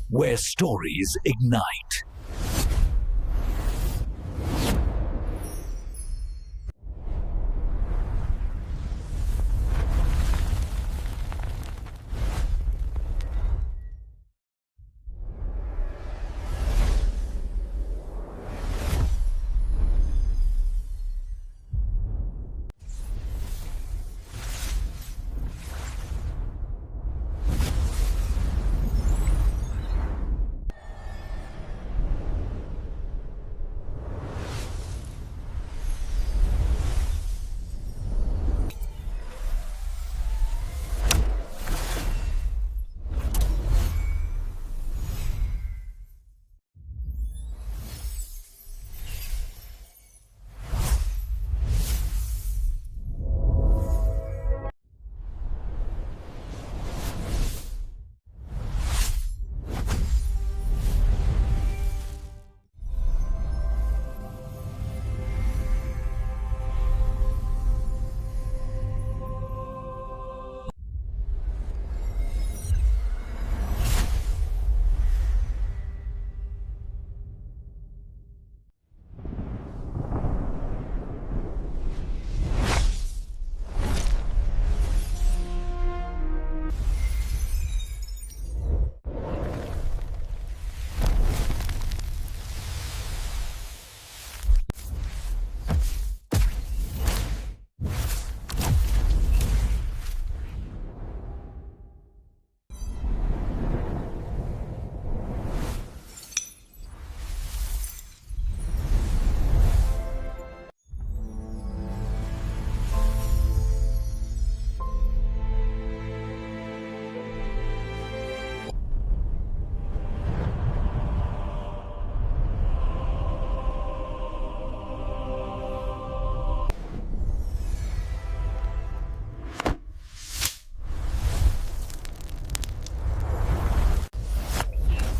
where stories ignite.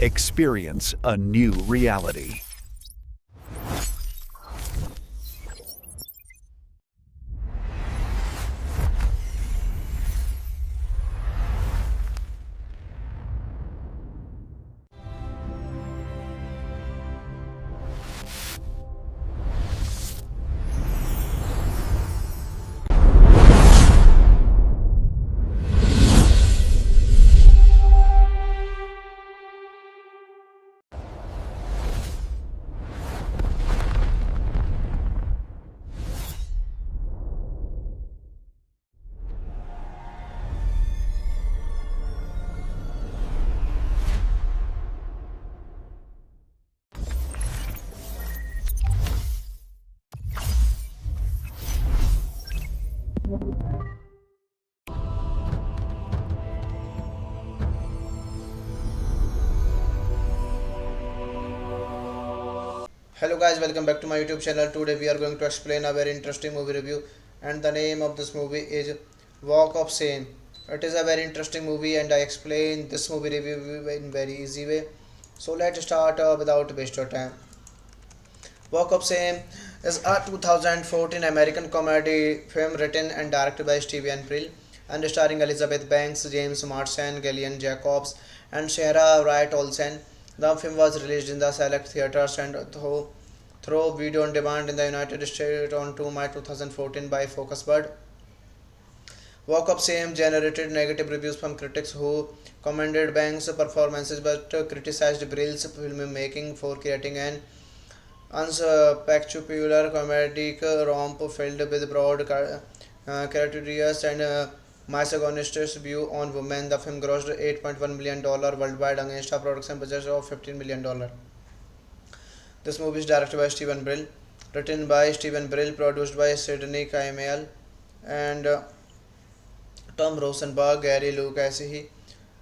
Experience a new reality. Hello guys, welcome back to my YouTube channel. Today we are going to explain a very interesting movie review, and the name of this movie is Walk of Shame. It is a very interesting movie and I explain this movie review in very easy way. So let's start without waste your time. Walk of Shame is a 2014 American comedy film written and directed by Steven Brill and starring Elizabeth Banks, James Marsden, Gillian Jacobs, and Sarah Wright Olsen. The film was released in the select theaters and through video on demand in the United States on 2 May 2014 by Focusbird. Walk of Shame generated negative reviews from critics who commended Banks' performances but criticized Brill's filmmaking for creating an unspectacular comedic romp filled with broad caricatures and misogynist view on women. The film grossed $8.1 million worldwide against a production budget of $15 million. This movie is directed by Steven Brill, written by Steven Brill, produced by Sidney Kimmel and Tom Rosenberg, Gary Lucasi,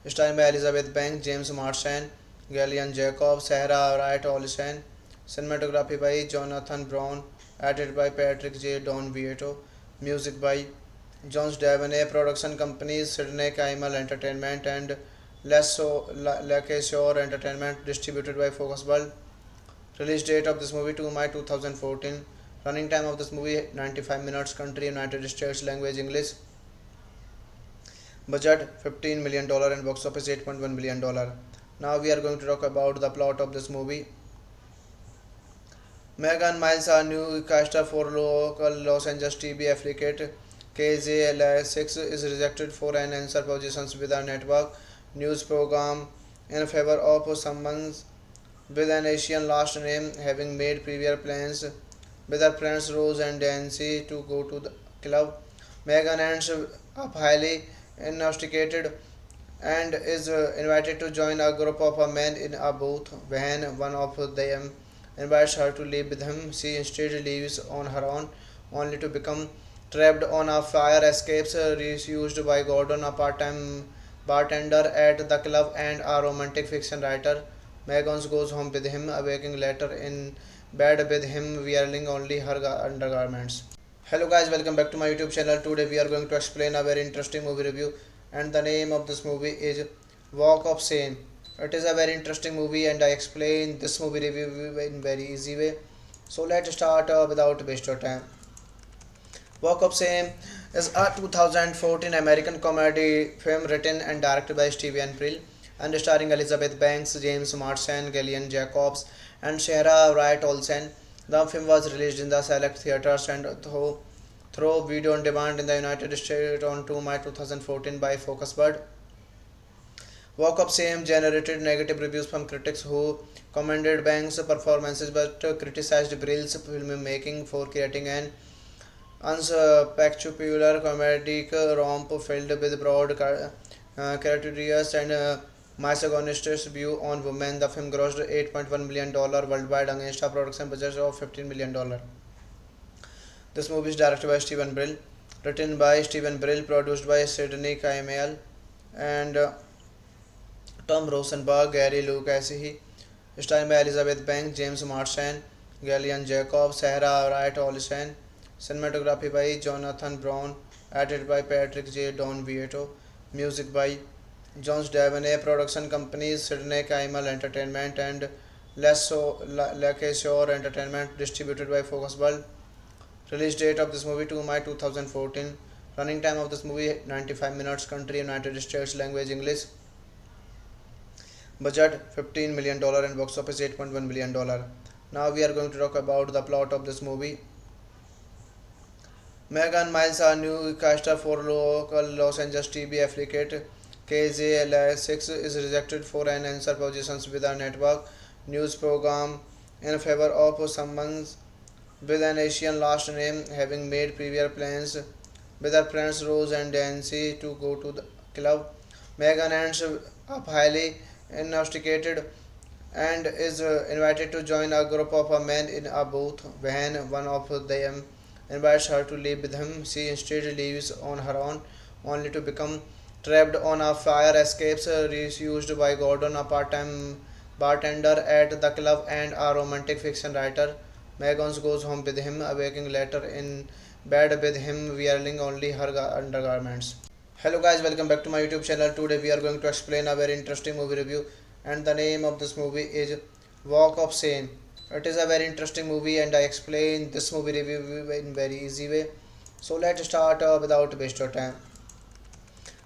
starring by Elizabeth Banks, James Marsden, Gillian Jacobs, Sarah Wright Olsen, cinematography by Jonathan Brown, edited by Patrick J. Don Vieto, music by Jones Davenay, production companies Sidney Kimmel Entertainment and Lakeshore Entertainment, distributed by Focusball. Release date of this movie 2 May 2014. Running time of this movie 95 minutes. Country United States. Language English. Budget $15 million and box office $8.1 million. Now we are going to talk about the plot of this movie. Megan Miles, a newscaster for local Los Angeles TV affiliate KZLA6, is rejected for an answer positions with a network news program in favor of someone with an Asian last name, having made previous plans with her friends Rose and Nancy to go to the club. Megan ends up highly intoxicated and is invited to join a group of men in a booth. When one of them invites her to live with him, she instead leaves on her own, only to become trapped on a fire escapes used by Gordon, a part-time bartender at the club and a romantic fiction writer. Megan goes home with him, awaking later in bed with him wearing only her undergarments. Hello guys, welcome back to my YouTube channel. Today we are going to explain a very interesting movie review, and the name of this movie is Walk of Shame. It is a very interesting movie and I explain this movie review in very easy way. So let's start without waste of time. Walk of Shame is a 2014 American comedy film written and directed by Steven Brill and starring Elizabeth Banks, James Marsden, Gillian Jacobs, and Sarah Wright Olsen. The film was released in the select theaters and through video on demand in the United States on 2 May 2014 by Focus Bird. Walk of Shame generated negative reviews from critics who commended Banks' performances but criticized Brill's filmmaking for creating an unspectacular comedic romp filled with broad caricatures and misogynist view on women. The film grossed $8.1 million worldwide against a production budget of $15 million. This movie is directed by Steven Brill, written by Steven Brill, produced by Sidney Kimmel and Tom Rosenberg, Gary Lucasi, starring by Elizabeth Banks, James Marsden, Gillian Jacobs, Sarah Wright Olsen, cinematography by Jonathan Brown, edited by Patrick J. Don Vieto, music by Jones Davenay, production companies Sidney Kimmel Entertainment and Lakeshore Entertainment, distributed by Focus World. Release date of this movie 2 May 2014. Running time of this movie 95 minutes. Country United States. Language English. Budget $15 million and box office $8.1 million. Now we are going to talk about the plot of this movie. Megan Miles, a newscaster for local Los Angeles TV affiliate KZLA6, is rejected for an answer positions with a network news program in favor of someone with an Asian last name, having made previous plans with her friends Rose and Nancy to go to the club. Megan ends up highly intoxicated and is invited to join a group of men in a booth. When one of them invites her to live with him, she instead leaves on her own, only to become trapped on a fire escapes used by Gordon, a part-time bartender at the club and a romantic fiction writer. Megan goes home with him, awaking later in bed with him wearing only her undergarments. Hello guys, welcome back to my YouTube channel. Today we are going to explain a very interesting movie review, and the name of this movie is Walk of Shame. It is a very interesting movie and I explain this movie review in very easy way. So let's start without waste of time.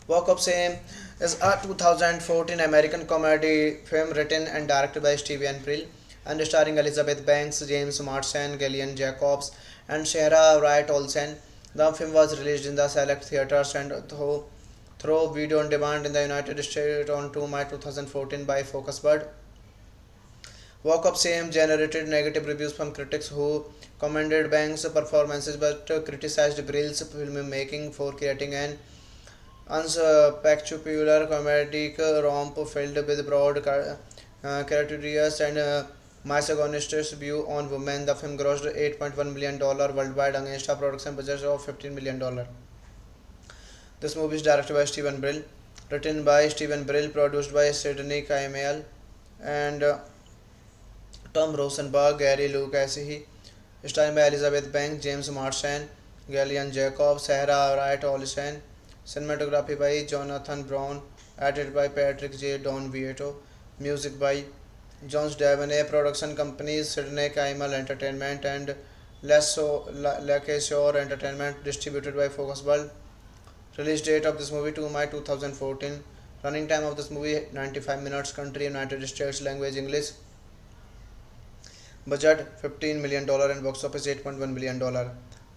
Walk of Shame is a 2014 American comedy film written and directed by Steven Brill and starring Elizabeth Banks, James Marsden, Gillian Jacobs, and Sarah Wright Olsen. The film was released in the select theaters and through video on demand in the United States on 2 May 2014 by Focus Bird. Walk of Shame generated negative reviews from critics who commended Banks' performances but criticized Brill's filmmaking for creating an unspectacular comedic romp filled with broad caricatures and misogynist view on women. The film grossed $8.1 million worldwide against a production budget of $15 million. This movie is directed by Steven Brill, written by Steven Brill, produced by Sidney Kimmel and Tom Rosenberg, Gary Lucasi, starring by Elizabeth Banks, James Marsden, Gillian Jacobs, Sarah Wright Olsen, cinematography by Jonathan Brown, edited by Patrick J. Don Vieto, music by Jones Davenay, production companies Sidney Kimmel Entertainment and Lakeshore Entertainment, distributed by Focus World. Release date of this movie 2 May 2014. Running time of this movie 95 minutes. Country United States. Language English. Budget $15 million and box office $8.1 billion.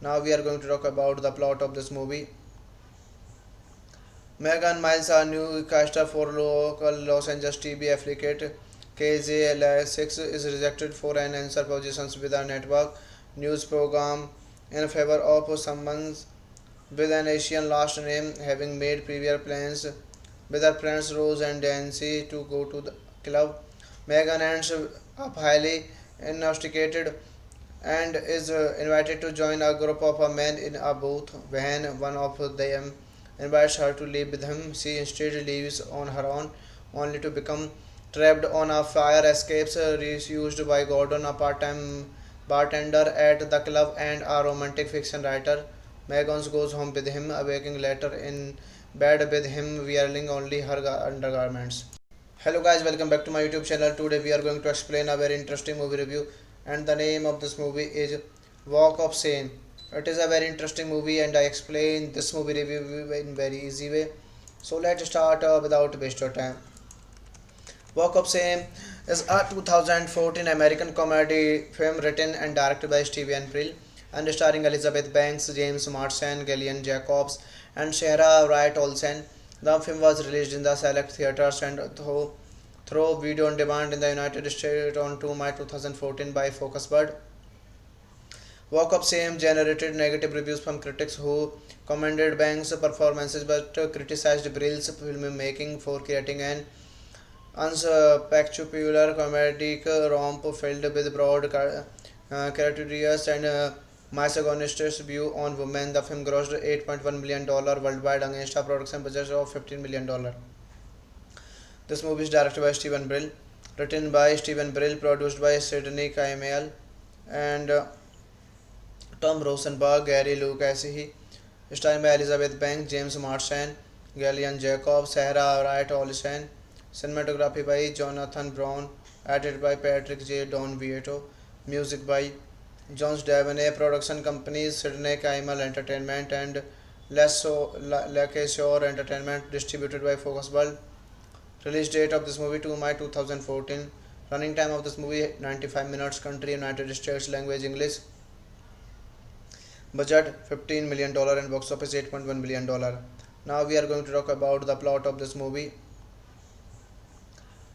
Now we are going to talk about the plot of this movie. Megan Miles, a newscaster for local Los Angeles TV affiliate KZLA6, is rejected for an answer positions with a network news program in favor of someone with an Asian last name, having made previous plans with her friends Rose and Nancy to go to the club. Megan ends up highly intoxicated and is invited to join a group of men in a booth. When one of them invites her to leave with him, she instead leaves on her own, only to become trapped on a fire escapes used by Gordon, a part-time bartender at the club and a romantic fiction writer. Megan goes home with him, awaking later in bed with him wearing only her undergarments. Hello guys, welcome back to my YouTube channel. Today we are going to explain a very interesting movie review, and the name of this movie is Walk of Shame. It is a very interesting movie and I explain this movie review in very easy way. So let's start without waste of time. Walk of Shame is a 2014 American comedy film written and directed by Steven Brill and starring Elizabeth Banks, James Marsden, Gillian Jacobs, and Sarah Wright Olsen. The film was released in the select theaters and through video on demand in the United States on 2 May 2014 by Focusbird. Walk of Shame generated negative reviews from critics who commended Banks' performances but criticized Brill's filmmaking for creating an unspectacular comedic romp filled with broad caricatures and misogynist view on women. The film grossed $8.1 million worldwide against a production budget of $15 million. This movie is directed by Steven Brill, written by Steven Brill, produced by Sidney Kimmel and Tom Rosenberg, Gary Lucasi, starring by Elizabeth Banks, James Marsden, Gillian Jacobs, Sarah Wright Olsen, cinematography by Jonathan Brown, edited by Patrick J. Don Vieto, music by Jones Davenay, production companies Sidney Kimmel Entertainment and Lakeshore Entertainment, distributed by Focusbird. Release date of this movie 2 May 2014. Running time of this movie 95 minutes. Country United States. Language English. Budget $15 million and box office $8.1 billion. Now we are going to talk about the plot of this movie.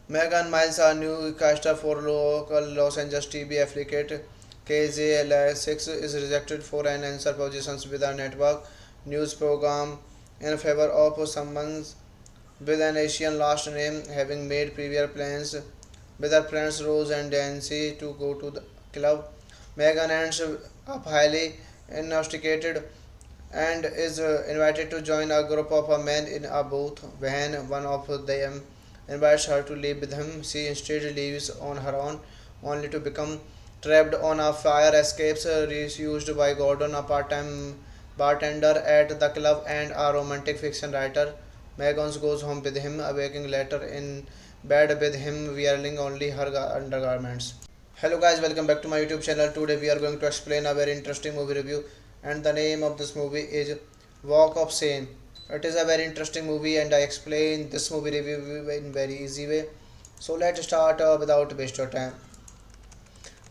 Megan Miles, a newscaster for local Los Angeles TV affiliate KZLA6, is rejected for an answer positions with a network news program in favor of someone with an Asian last name, having made previous plans with her friends Rose and Nancy to go to the club. Megan ends up highly intoxicated and is invited to join a group of men in a booth. When one of them invites her to leave with him, she instead leaves on her own, only to become trapped on a fire escapes used by Gordon, a part-time bartender at the club and a romantic fiction writer. Megan goes home with him, awaking later in bed with him wearing only her undergarments. Hello guys, welcome back to my YouTube channel. Today we are going to explain a very interesting movie review, and the name of this movie is Walk of Shame. It is a very interesting movie and I explain this movie review in very easy way. So let's start without waste of time.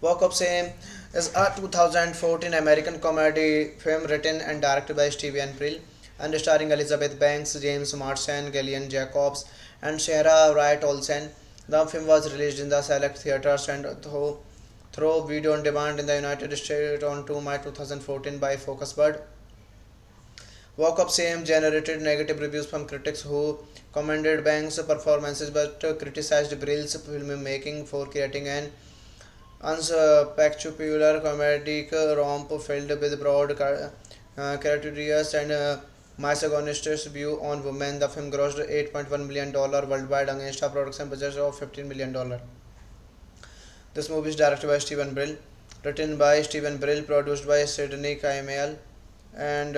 Walk of Shame is a 2014 American comedy film written and directed by Steven Brill and starring Elizabeth Banks, James Marsden, Gillian Jacobs, and Sarah Wright Olsen. The film was released in the select theaters and through video on demand in the United States on 2 May 2014 by Focusbird. Walk of Shame generated negative reviews from critics who commended Banks' performances but criticized Brill's filmmaking for creating an unspectacular comedic romp filled with broad caricatures and misogynist view on women. The film grossed $8.1 million worldwide against a production budget of $15 million. This movie is directed by Steven Brill, written by Steven Brill, produced by Sidney Kimmel and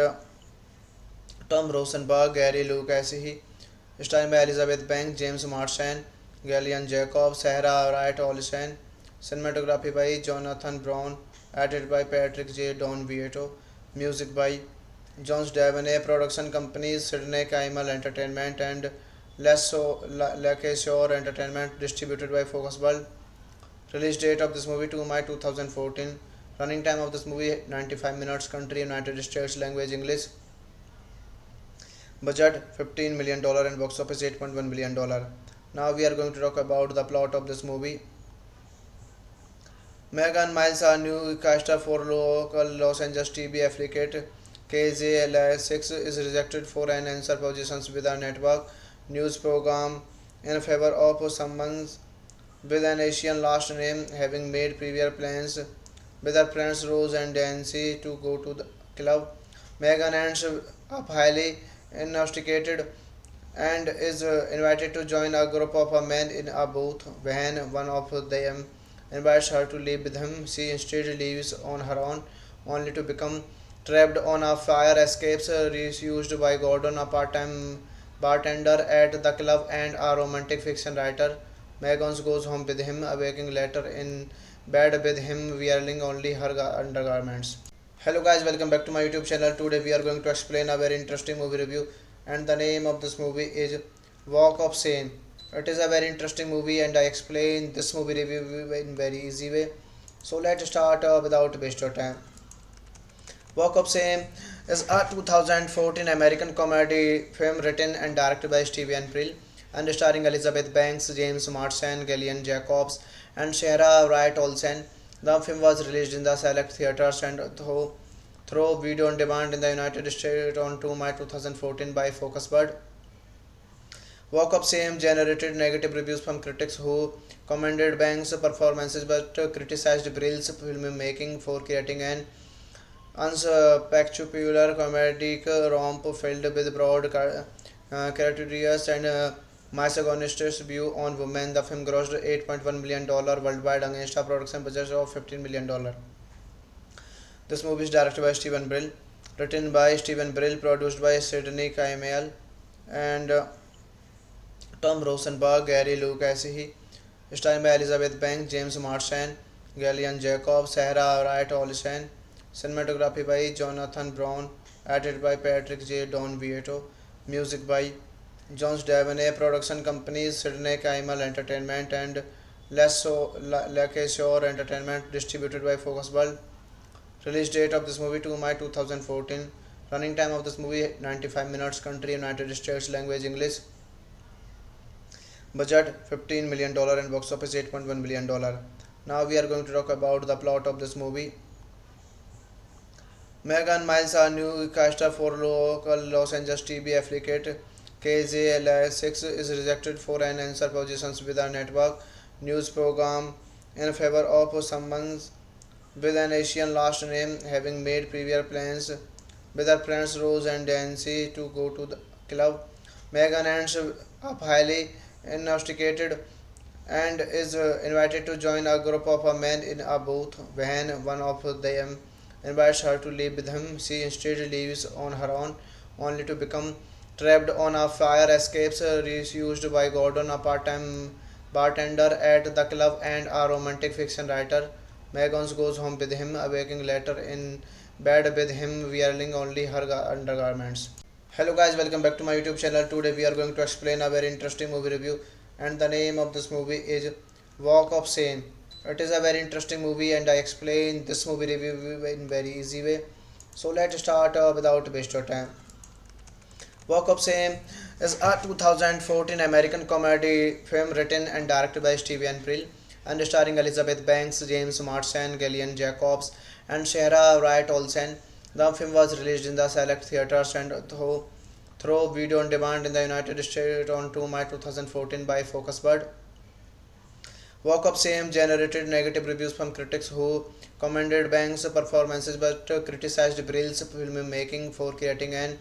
Tom Rosenberg, Gary Lucasi, starring by Elizabeth Banks, James Marsden, Gillian Jacobs, Sarah Wright Olsen, cinematography by Jonathan Brown, edited by Patrick J. Don Vieto, music by Jones Davenay, production companies Sidney Kimmel Entertainment and Lakeshore Entertainment, distributed by Focus World. Release date of this movie 2 May 2014. Running time of this movie 95 minutes. Country United States. Language English. Budget $15 million and box office $8.1 million. Now we are going to talk about the plot of this movie. Megan Miles, a newscaster for local Los Angeles TV affiliate KZLA6, is rejected for an answer positions with a network news program in favor of someone with an Asian last name, having made previous plans with her friends Rose and Nancy to go to the club. Megan ends up highly intoxicated and is invited to join a group of men in a booth. When one of them invites her to leave with him, she instead leaves on her own, only to become trapped on a fire escapes used by Gordon, a part-time bartender at the club and a romantic fiction writer. Megan goes home with him, awaking later in bed with him wearing only her undergarments. Hello guys, welcome back to my YouTube channel. Today we are going to explain a very interesting movie review, and the name of this movie is Walk of Shame. It is a very interesting movie and I explain this movie review in very easy way. So let's start without waste your time. Walk of Shame is a 2014 American comedy film written and directed by Steven Brill and starring Elizabeth Banks, James Marsden, Gillian Jacobs, and Sarah Wright Olsen. The film was released in the select theaters and through video on demand in the United States on 2 May 2014 by Focus Bird. Walk of Shame generated negative reviews from critics who commended Banks' performances but criticized Brill's filmmaking for creating an unspectacular comedic romp filled with broad caricatures and misogynist view on women. The film grossed $8.1 million worldwide against a production budget of $15 million. This movie is directed by Steven Brill, written by Steven Brill, produced by Sidney Kimmel and Tom Rosenberg, Gary Lucas, starring by Elizabeth Banks, James Marsden, Gillian Jacobs, Sarah Wright Olsen, cinematography by Jonathan Brown, edited by Patrick J. Don Vieto, music by Jones Davenay, production companies Sidney Kimmel Entertainment and Lakeshore Entertainment, distributed by Focus World. Release date of this movie 2 May 2014. Running time of this movie 95 minutes. Country United States. Language English. Budget $15 million and box office $8.1 million. Now we are going to talk about the plot of this movie. Megan Miles, a newscaster for local Los Angeles TV affiliate KZLA6, is rejected for an answer positions with a network news program in favor of someone with an Asian last name, having made previous plans with her friends Rose and Nancy to go to the club. Megan ends up highly intoxicated and is invited to join a group of men in a booth. When one of them invites her to leave with him, she instead leaves on her own, only to become trapped on a fire escapes used by Gordon, a part-time bartender at the club and a romantic fiction writer. Megan goes home with him, awaking later in bed with him wearing only her undergarments. Hello guys, welcome back to my YouTube channel. Today we are going to explain a very interesting movie review, and the name of this movie is Walk of Shame. It is a very interesting movie and I explain this movie review in very easy way. So let's start without waste your time. Walk of Shame is a 2014 American comedy film written and directed by Steven Brill and starring Elizabeth Banks, James Marsden, Gillian Jacobs, and Sarah Wright Olsen. The film was released in the select theaters and through video on demand in the United States on 2 May 2014 by Focus Bird. Walk of Shame generated negative reviews from critics who commended Banks' performances but criticized Brill's filmmaking for creating an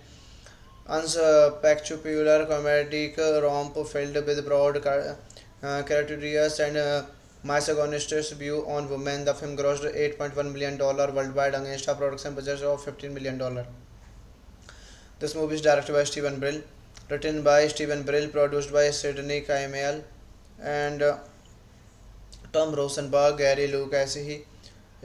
unspectacular comedic romp filled with broad caricatures and misogynist view on women. The film grossed $8.1 million worldwide against a production budget of $15 million. This movie is directed by Steven Brill, written by Steven Brill, produced by Sidney Kimmel and Tom Rosenberg, Gary Lucas,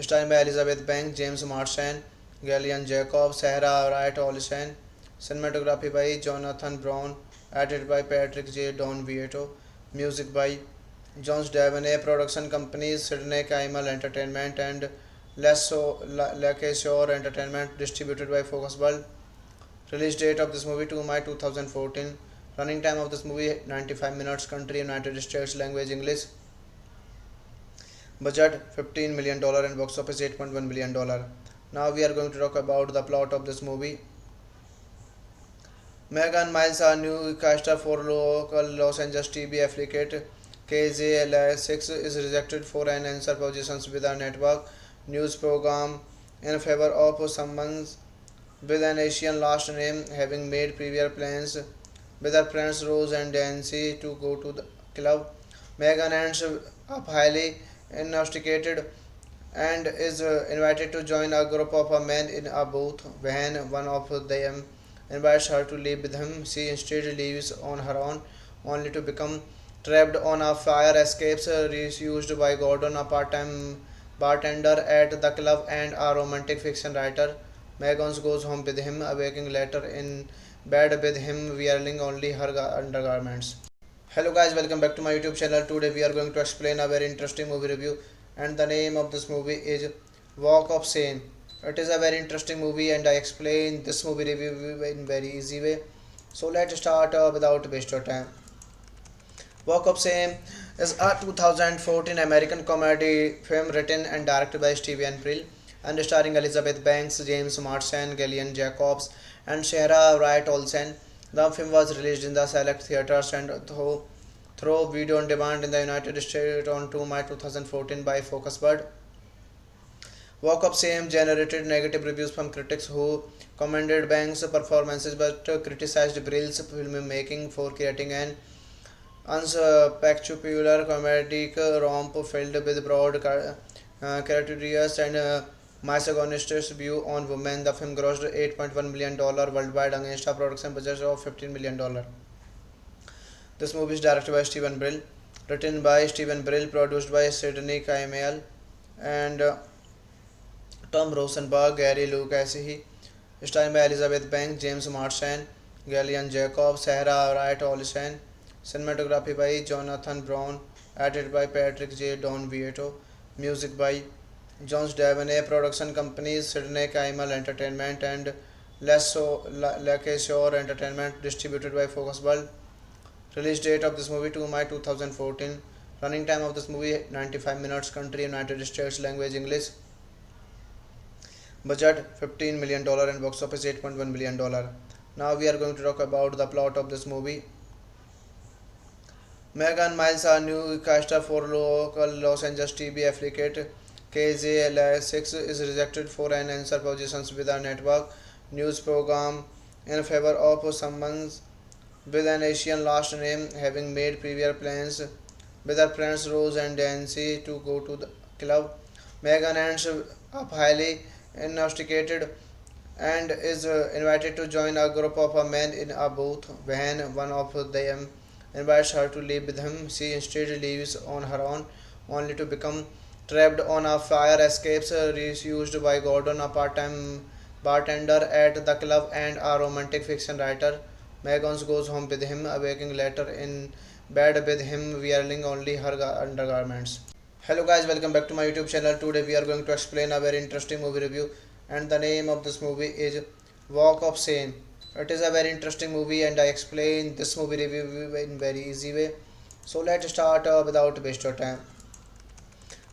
starring by Elizabeth Banks, James Marsden, Gillian Jacobs, Sarah Wright Olsen, cinematography by Jonathan Brown, edited by Patrick J. Don Vieto, music by Jones Davenay, production companies Sydney Kaimal Entertainment and Lakeshore Entertainment, distributed by Focus World. Release date of this movie 2 May 2014. Running time of this movie 95 minutes. Country United States. Language English. Budget $15 million and box office $8.1 billion. Now we are going to talk about the plot of this movie. Megan Miles, a newscaster for local Los Angeles TV affiliate KZLA6, is rejected for an answer positions with a network news program in favor of someone with an Asian last name, having made previous plans with her friends Rose and Nancy to go to the club. Megan ends up highly intoxicated and is invited to join a group of men in a booth. When one of them invites her to leave with him, she instead leaves on her own, only to become trapped on a fire escapes used by Gordon, a part-time bartender at the club and a romantic fiction writer. Megan goes home with him, awaking later in bed with him wearing only her undergarments. Hello guys, welcome back to my YouTube channel. Today we are going to explain a very interesting movie review, and the name of this movie is Walk of Shame. It is a very interesting movie and I explain this movie review in very easy way. So let's start without waste your time. Walk of Shame is a 2014 American comedy film written and directed by Steven Brill and starring Elizabeth Banks, James Marsden, Gillian Jacobs, and Sarah Wright Olsen. The film was released in the select theaters and through video on demand in the United States on 2 May 2014 by Focus Bird. Walk of Shame generated negative reviews from critics who commended Banks' performances but criticized Brill's filmmaking for creating an unspectacular comedic romp filled with broad caricatures and misogynist view on women. The film grossed $8.1 million worldwide against a production budget of $15 million. This movie is directed by Steven Brill, written by Steven Brill, produced by Sidney Kaimal and Tom Rosenberg, Gary Lucasi, starring by Elizabeth Banks, James Marsden, Gillian Jacobs, Sarah Wright Olsen, cinematography by Jonathan Brown, edited by Patrick J. Don Vieto, music by Jones Davenay, production companies Sydney Kaimal Entertainment and Lakeshore Entertainment, distributed by Focus World. Release date of this movie 2 May 2014. Running time of this movie 95 minutes. Country United States. Language English. Budget $15 million and box office $8.1 billion. Now we are going to talk about the plot of this movie. Megan Miles, a newscaster for local Los Angeles TV affiliate KZLA6, is rejected for an answer positions with a network news program in favor of someone with an Asian last name, having made previous plans with her friends Rose and Nancy to go to the club. Megan ends up highly intoxicated and is invited to join a group of men in a booth. When one of them invites her to leave with him, she instead leaves on her own, only to become trapped on a fire escapes used by Gordon, a part-time bartender at the club and a romantic fiction writer. Megan goes home with him, awaking later in bed with him wearing only her undergarments. Hello guys, welcome back to my YouTube channel. Today we are going to explain a very interesting movie review, and the name of this movie is Walk of Shame. It is a very interesting movie and I explain this movie review in very easy way. So let's start without waste your time.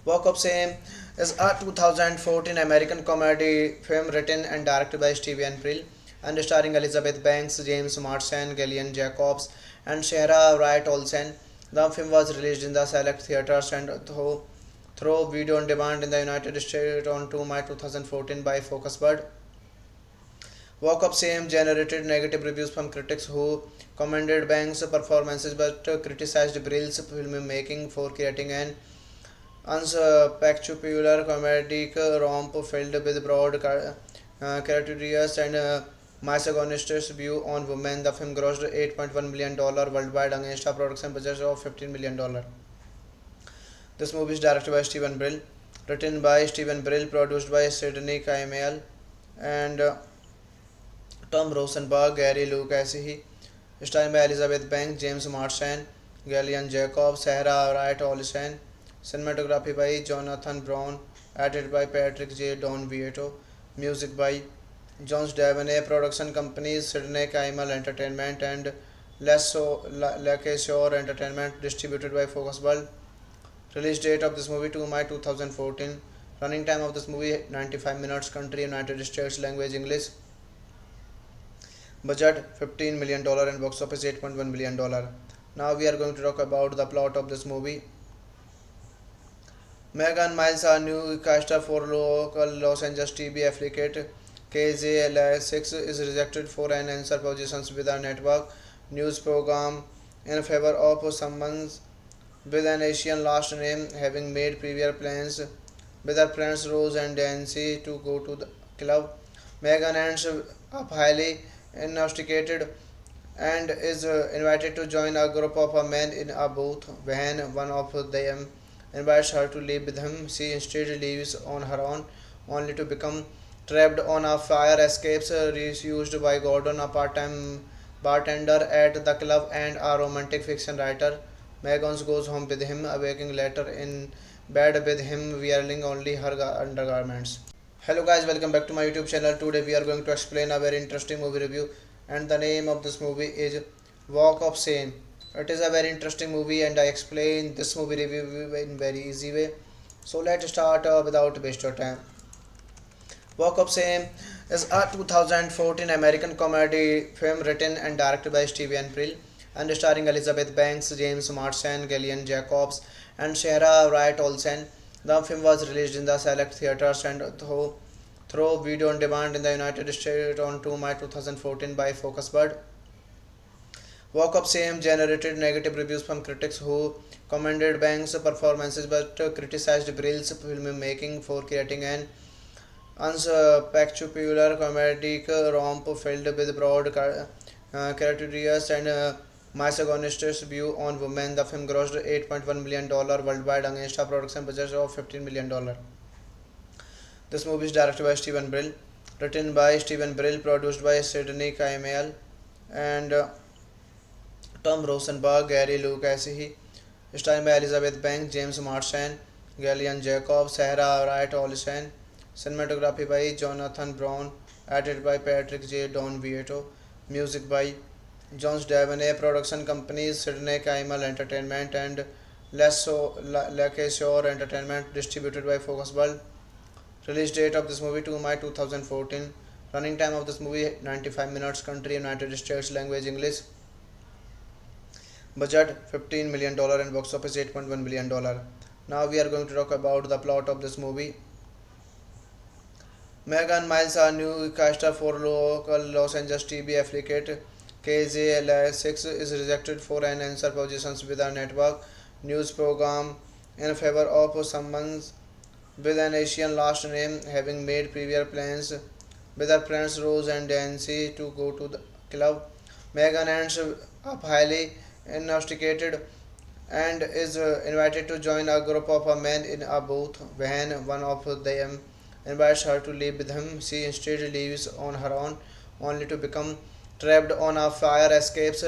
Walk of Shame is a 2014 American comedy film written and directed by Steven Brill and starring Elizabeth Banks, James Marsden, Gillian Jacobs, and Sarah Wright Olsen. The film was released in the select theaters and through video on demand in the United States on 2 May 2014 by Focus Bird. Walk of Shame generated negative reviews from critics who commended Banks' performances but criticized Brill's filmmaking for creating an unspectacular comedic romp filled with broad caricatures and misogynist view on women. The film grossed $8.1 million worldwide against a production budget of $15 million. This movie is directed by Steven Brill, written by Steven Brill, produced by Sidney Kaimal and Tom Rosenberg, Gary Lucasi, starring by Elizabeth Banks, James Marsden, Gillian Jacobs, Sahara Wright Olsen, cinematography by Jonathan Brown, edited by Patrick J. Don Vieto, music by Jones Davenay, production companies Sydney Kaimal Entertainment and Lakeshore Entertainment, distributed by Focus World. Release date of this movie 2 May 2014. Running time of this movie 95 minutes. Country United States. Language English. Budget $15 million and box office $8.1 million. Now we are going to talk about the plot of this movie. Megan Miles, a newscaster for local Los Angeles TV affiliate KZLA6, is rejected for an answer positions with a network news program in favor of someone with an Asian last name, having made previous plans with her friends Rose and Nancy to go to the club. Megan ends up highly intoxicated and is invited to join a group of men in a booth. When one of them invites her to live with him, she instead leaves on her own, only to become trapped on a fire escapes used by Gordon, a part-time bartender at the club and a romantic fiction writer. Megan goes home with him, awaking later in bed with him wearing only her undergarments. Hello guys, welcome back to my YouTube channel. Today we are going to explain a very interesting movie review, and the name of this movie is Walk of Shame. It is a very interesting movie and I explain this movie review in very easy way. So let's start without waste your time. Walk of Shame is a 2014 American comedy film written and directed by Steven Brill and starring Elizabeth Banks, James Marsden, Gillian Jacobs, and Sahara Wright Olsen. The film was released in the select theaters and through video on demand in the United States on 2 May 2014 by Focus Bird. Walk of Shame generated negative reviews from critics who commended Banks' performances but criticized Brill's filmmaking for creating an unspectacular comedic romp filled with broad caricatures and misogynist view on women. The film grossed $8.1 million worldwide against a production budget of $15 million. This movie is directed by Steven Brill, written by Steven Brill, produced by Sidney Kaimal and Tom Rosenberg, Gary Lucasi, starring by Elizabeth Banks, James Marsden, Gillian Jacobs, Sahara Wright Olsen, cinematography by Jonathan Brown, edited by Patrick J. Don Vieto, music by Jones Davenay, production companies Sydney Kaimal Entertainment and Lakeshore Entertainment, distributed by Focus World. Release date of this movie 2 May 2014. Running time of this movie 95 minutes. Country United States. Language English. Budget $15 million and box office $8.1 million. Now we are going to talk about the plot of this movie. Megan Miles, a newscaster for local Los Angeles TV affiliate KZLA6, is rejected for an answer positions with a network news program in favor of someone with an Asian last name, having made previous plans with her friends Rose and Nancy to go to the club. Megan ends up highly intoxicated and is invited to join a group of men in a booth. When one of them invites her to live with him, she instead leaves on her own, only to become trapped on a fire escapes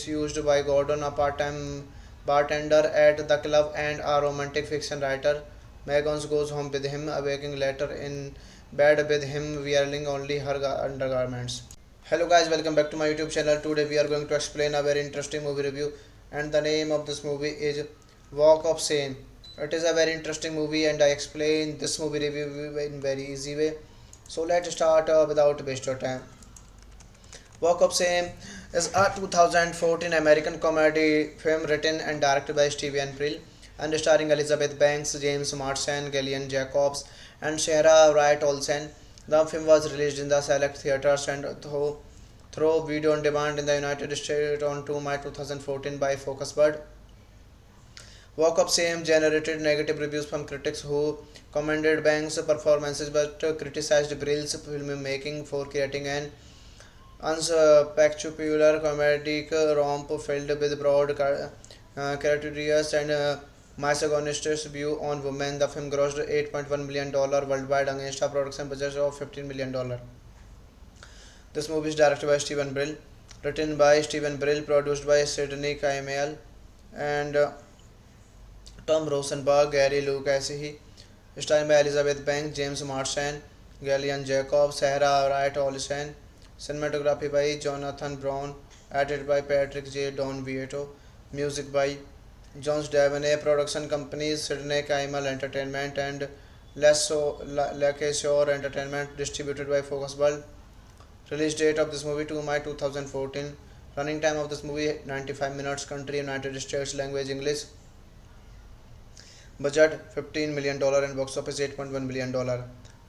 used by Gordon, a part-time bartender at the club and a romantic fiction writer. Megan goes home with him, awaking later in bed with him wearing only her undergarments. Hello guys, welcome back to my YouTube channel. Today we are going to explain a very interesting movie review, and the name of this movie is Walk of Shame. It is a very interesting movie and I explain this movie review in very easy way. So let's start without waste your time. Walk of Shame is a 2014 American comedy film written and directed by Steven Brill and starring Elizabeth Banks, James Marsden, Gillian Jacobs, and Sahara Wright Olsen. The film was released in the select theaters and through video on demand in the United States on 2 May 2014 by Focus Bird. Walk of Shame generated negative reviews from critics who commended Banks' performances but criticized Brill's filmmaking for creating an unspectacular comedic romp filled with broad caricatures and misogynist view on women. The film grossed $8.1 million worldwide against a production budget of $15 million. This movie is directed by Steven Brill, written by Stephen Brill, produced by Sidney Kimmel and Tom Rosenberg, Gary Lucasi, starring by Elizabeth Banks, James Marsden, Gillian Jacobs, Sarah Wright Olsen, cinematography by Jonathan Brown, edited by Patrick J. Don Vieto, music by Jones Devaney, production companies Sidney Kimmel Entertainment and Lakeshore Entertainment, distributed by Focus World. Release date of this movie 2 May 2014. Running time of this movie 95 minutes. Country United States. Language English. Budget $15 million and box office $8.1 million.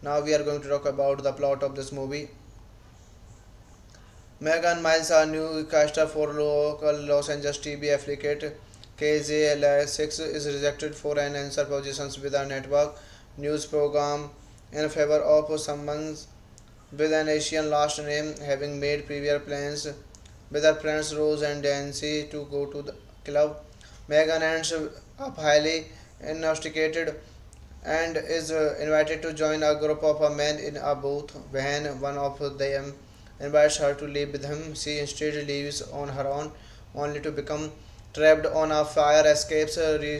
Now we are going to talk about the plot of this movie. Megan Miles, a newscaster for local Los Angeles TV affiliate KZLA6, is rejected for an answer positions with a network news program in favor of someone with an Asian last name, having made previous plans with her friends Rose and Nancy to go to the club. Megan ends up highly intoxicated and is invited to join a group of men in a booth. When one of them invites her to leave with him, she instead leaves on her own, only to become trapped on a fire escapes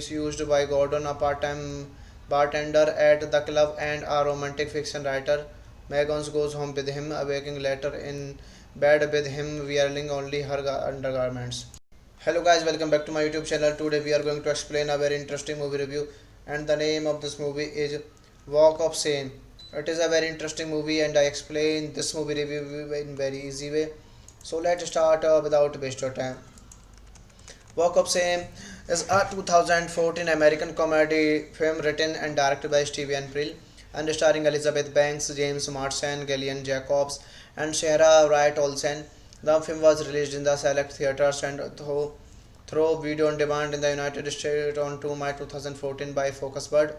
used by Gordon, a part-time bartender at the club and a romantic fiction writer. Megan goes home with him, awaking later in bed with him wearing only her undergarments. Hello guys, welcome back to my YouTube channel. Today we are going to explain a very interesting movie review, and the name of this movie is Walk of Shame. It is a very interesting movie and I explain this movie review in very easy way. So let's start without waste your time. Walk of Shame is a 2014 American comedy film written and directed by Steven Brill and starring Elizabeth Banks, James Marsden, Gillian Jacobs, and Sarah Wright Olsen. The film was released in the select theaters and through video on demand in the United States on 2 May 2014 by Focus World.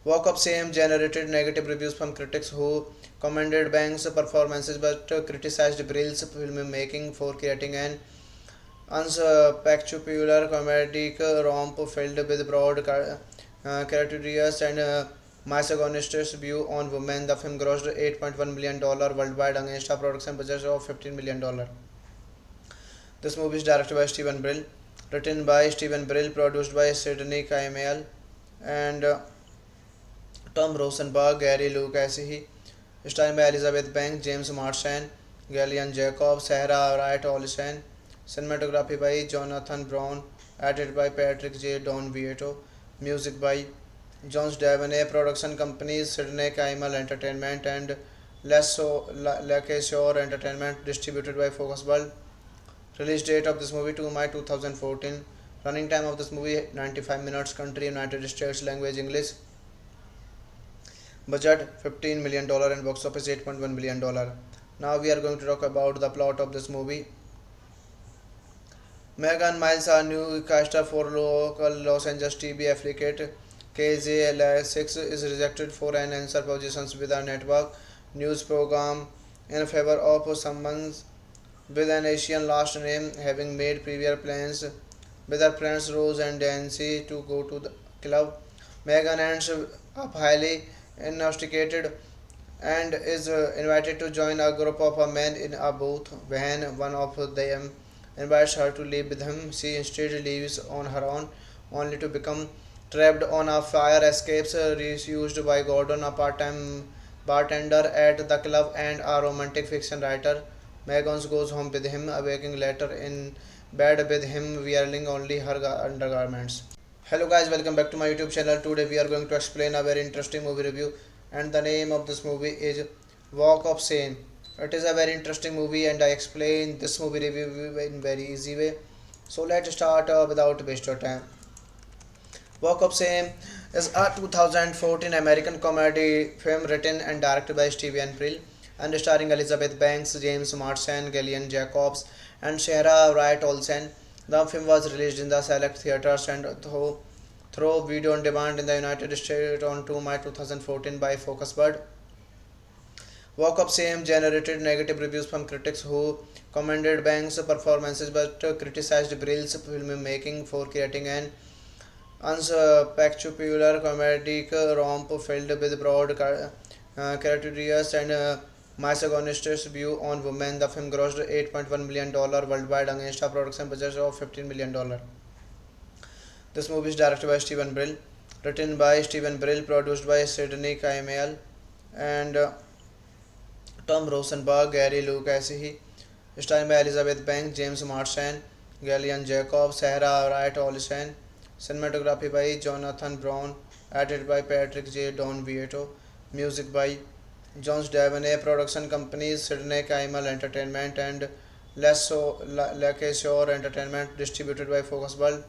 Walk of Shame generated negative reviews from critics who commended Banks' performances but criticized Brill's filmmaking for creating an unspectacular comedic romp filled with broad caricatures and misogynist view on women. The film grossed $8.1 million worldwide against a production budget of $15 million. This movie is directed by Stephen Brill, written by Stephen Brill, produced by Sidney Kimmel and Tom Rosenberg, Gary Lucasi, starring by Elizabeth Banks, James Marsden, Gillian Jacobs, Sarah Wright Olsen, cinematography by Jonathan Brown, edited by Patrick J. Don Vieto, music by Jones Devaney, production companies Sidney Kimmel Entertainment and Lakeshore Entertainment, distributed by Focus World. Release date of this movie 2 May 2014. Running time of this movie 95 minutes. Country United States. Language English. Budget $15 million and box office $8.1 million. Now we are going to talk about the plot of this movie. Megan Miles, a newscaster for local Los Angeles TV affiliate KZLA6, is rejected for an answer positions with a network news program in favor of someone with an Asian last name, having made previous plans with her friends Rose and Nancy to go to the club. Megan ends up highly intoxicated and is invited to join a group of men in a booth. When one of them invites her to leave with him, she instead leaves on her own, only to become trapped on a fire escapes used by Gordon, a part-time bartender at the club and a romantic fiction writer. Megan goes home with him, awaking later in bed with him wearing only her undergarments. Hello guys, welcome back to my YouTube channel. Today we are going to explain a very interesting movie review, and the name of this movie is Walk of Shame. It is a very interesting movie and I explain this movie review in very easy way. So let's start without waste your time. Walk of Shame is a 2014 American comedy film written and directed by Steven Brill and starring Elizabeth Banks, James Marsden, Gillian Jacobs, and Sarah Wright Olsen. The film was released in the select theaters and through video on demand in the United States on 2 May 2014 by Focus World. Walk of Shame generated negative reviews from critics who commended Banks' performances but criticized Brill's filmmaking for creating an unspectacular comedic romp filled with broad caricatures and misogynist's view on women. The film grossed $8.1 million worldwide against a production budget of $15 million. This movie is directed by Stephen Brill, written by Stephen Brill, produced by Sidney Kimmel and Tom Rosenberg, Gary Lucas, starring by Elizabeth Banks, James Marsden, Gillian Jacobs, Sarah Wright Olsen, cinematography by Jonathan Brown, edited by Patrick J. Don Vieto, music by Jones Davenay, production companies Sidney Kimmel Entertainment and Lakeshore Entertainment, distributed by Focus World.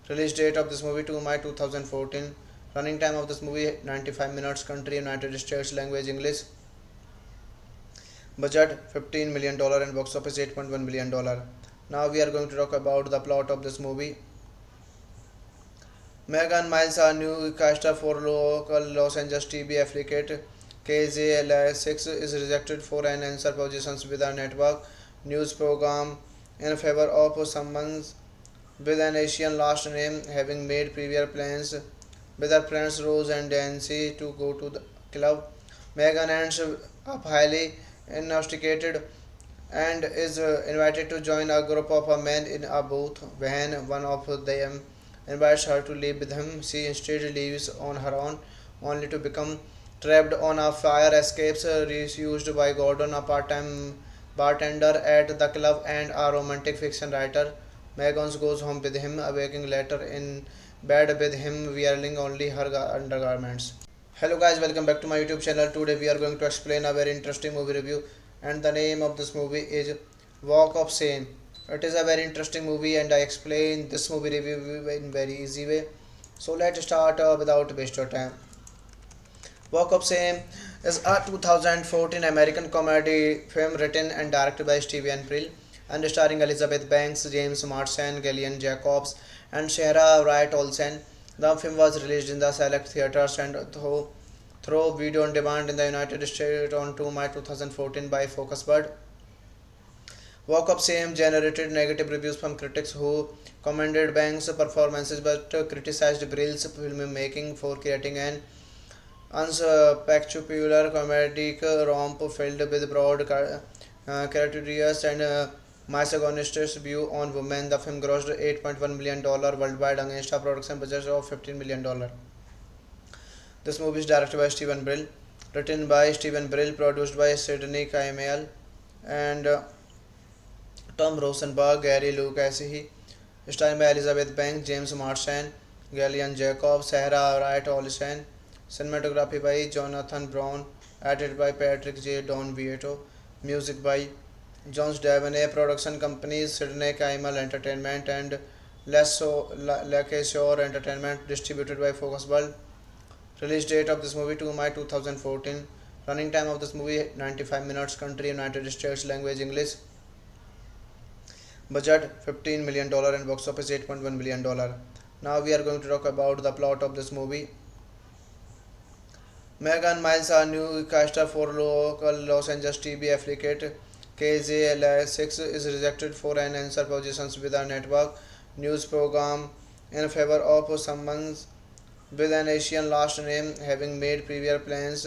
Release date of this movie 2 May 2014. Running time of this movie 95 minutes. Country United States. Language English. Budget $15 million and box office $8.1 million. Now we are going to talk about the plot of this movie. Megan Miles, a newscaster for local Los Angeles TV affiliate KZLA6, is rejected for an answer positions with a network news program in favor of someone with an Asian last name, having made previous plans with her friends Rose and Nancy to go to the club. Megan ends up highly intoxicated and is invited to join a group of men in a booth. When one of them invites her to live with him, she instead leaves on her own, only to become trapped on a fire escapes used by Gordon, a part-time bartender at the club and a romantic fiction writer. Megan goes home with him, awaking later in bed with him wearing only her undergarments. Hello guys, welcome back to my YouTube channel. Today we are going to explain a very interesting movie review, and the name of this movie is Walk of Shame. It is a very interesting movie and I explain this movie review in very easy way. So let's start without waste your time. Walk of Shame is a 2014 American comedy film written and directed by Steven Brill and starring Elizabeth Banks, James Marsden, Gillian Jacobs, and Sarah Wright Olsen. The film was released in the select theaters and through video on demand in the United States on 2 May 2014 by Focus World. Walk of Shame generated negative reviews from critics who commended Banks' performances but criticized Brill's filmmaking for creating an unspectacular comedic romp filled with broad caricatures and misogynist's view on women. The film grossed $8.1 million worldwide against a production budget of $15 million. This movie is directed by Stephen Brill, written by Stephen Brill, produced by Sidney Kimmel and Tom Rosenberg, Gary Lucas, starring by Elizabeth Banks, James Marsden, Gillian Jacobs, Sarah Wright Olsen, cinematography by Jonathan Brown, edited by Patrick J. Don Vieto, music by Jones Davenay, production companies Sidney Kimmel Entertainment and Lakeshore Entertainment, distributed by Focus World. Release date of this movie 2 May 2014. Running time of this movie 95 minutes. Country United States. Language English. Budget $15 million and box office $8.1 million. Now we are going to talk about the plot of this movie. Megan Miles, a newscaster for local Los Angeles TV affiliate KZLA6, is rejected for an answer positions with a network news program in favor of someone with an Asian last name, having made previous plans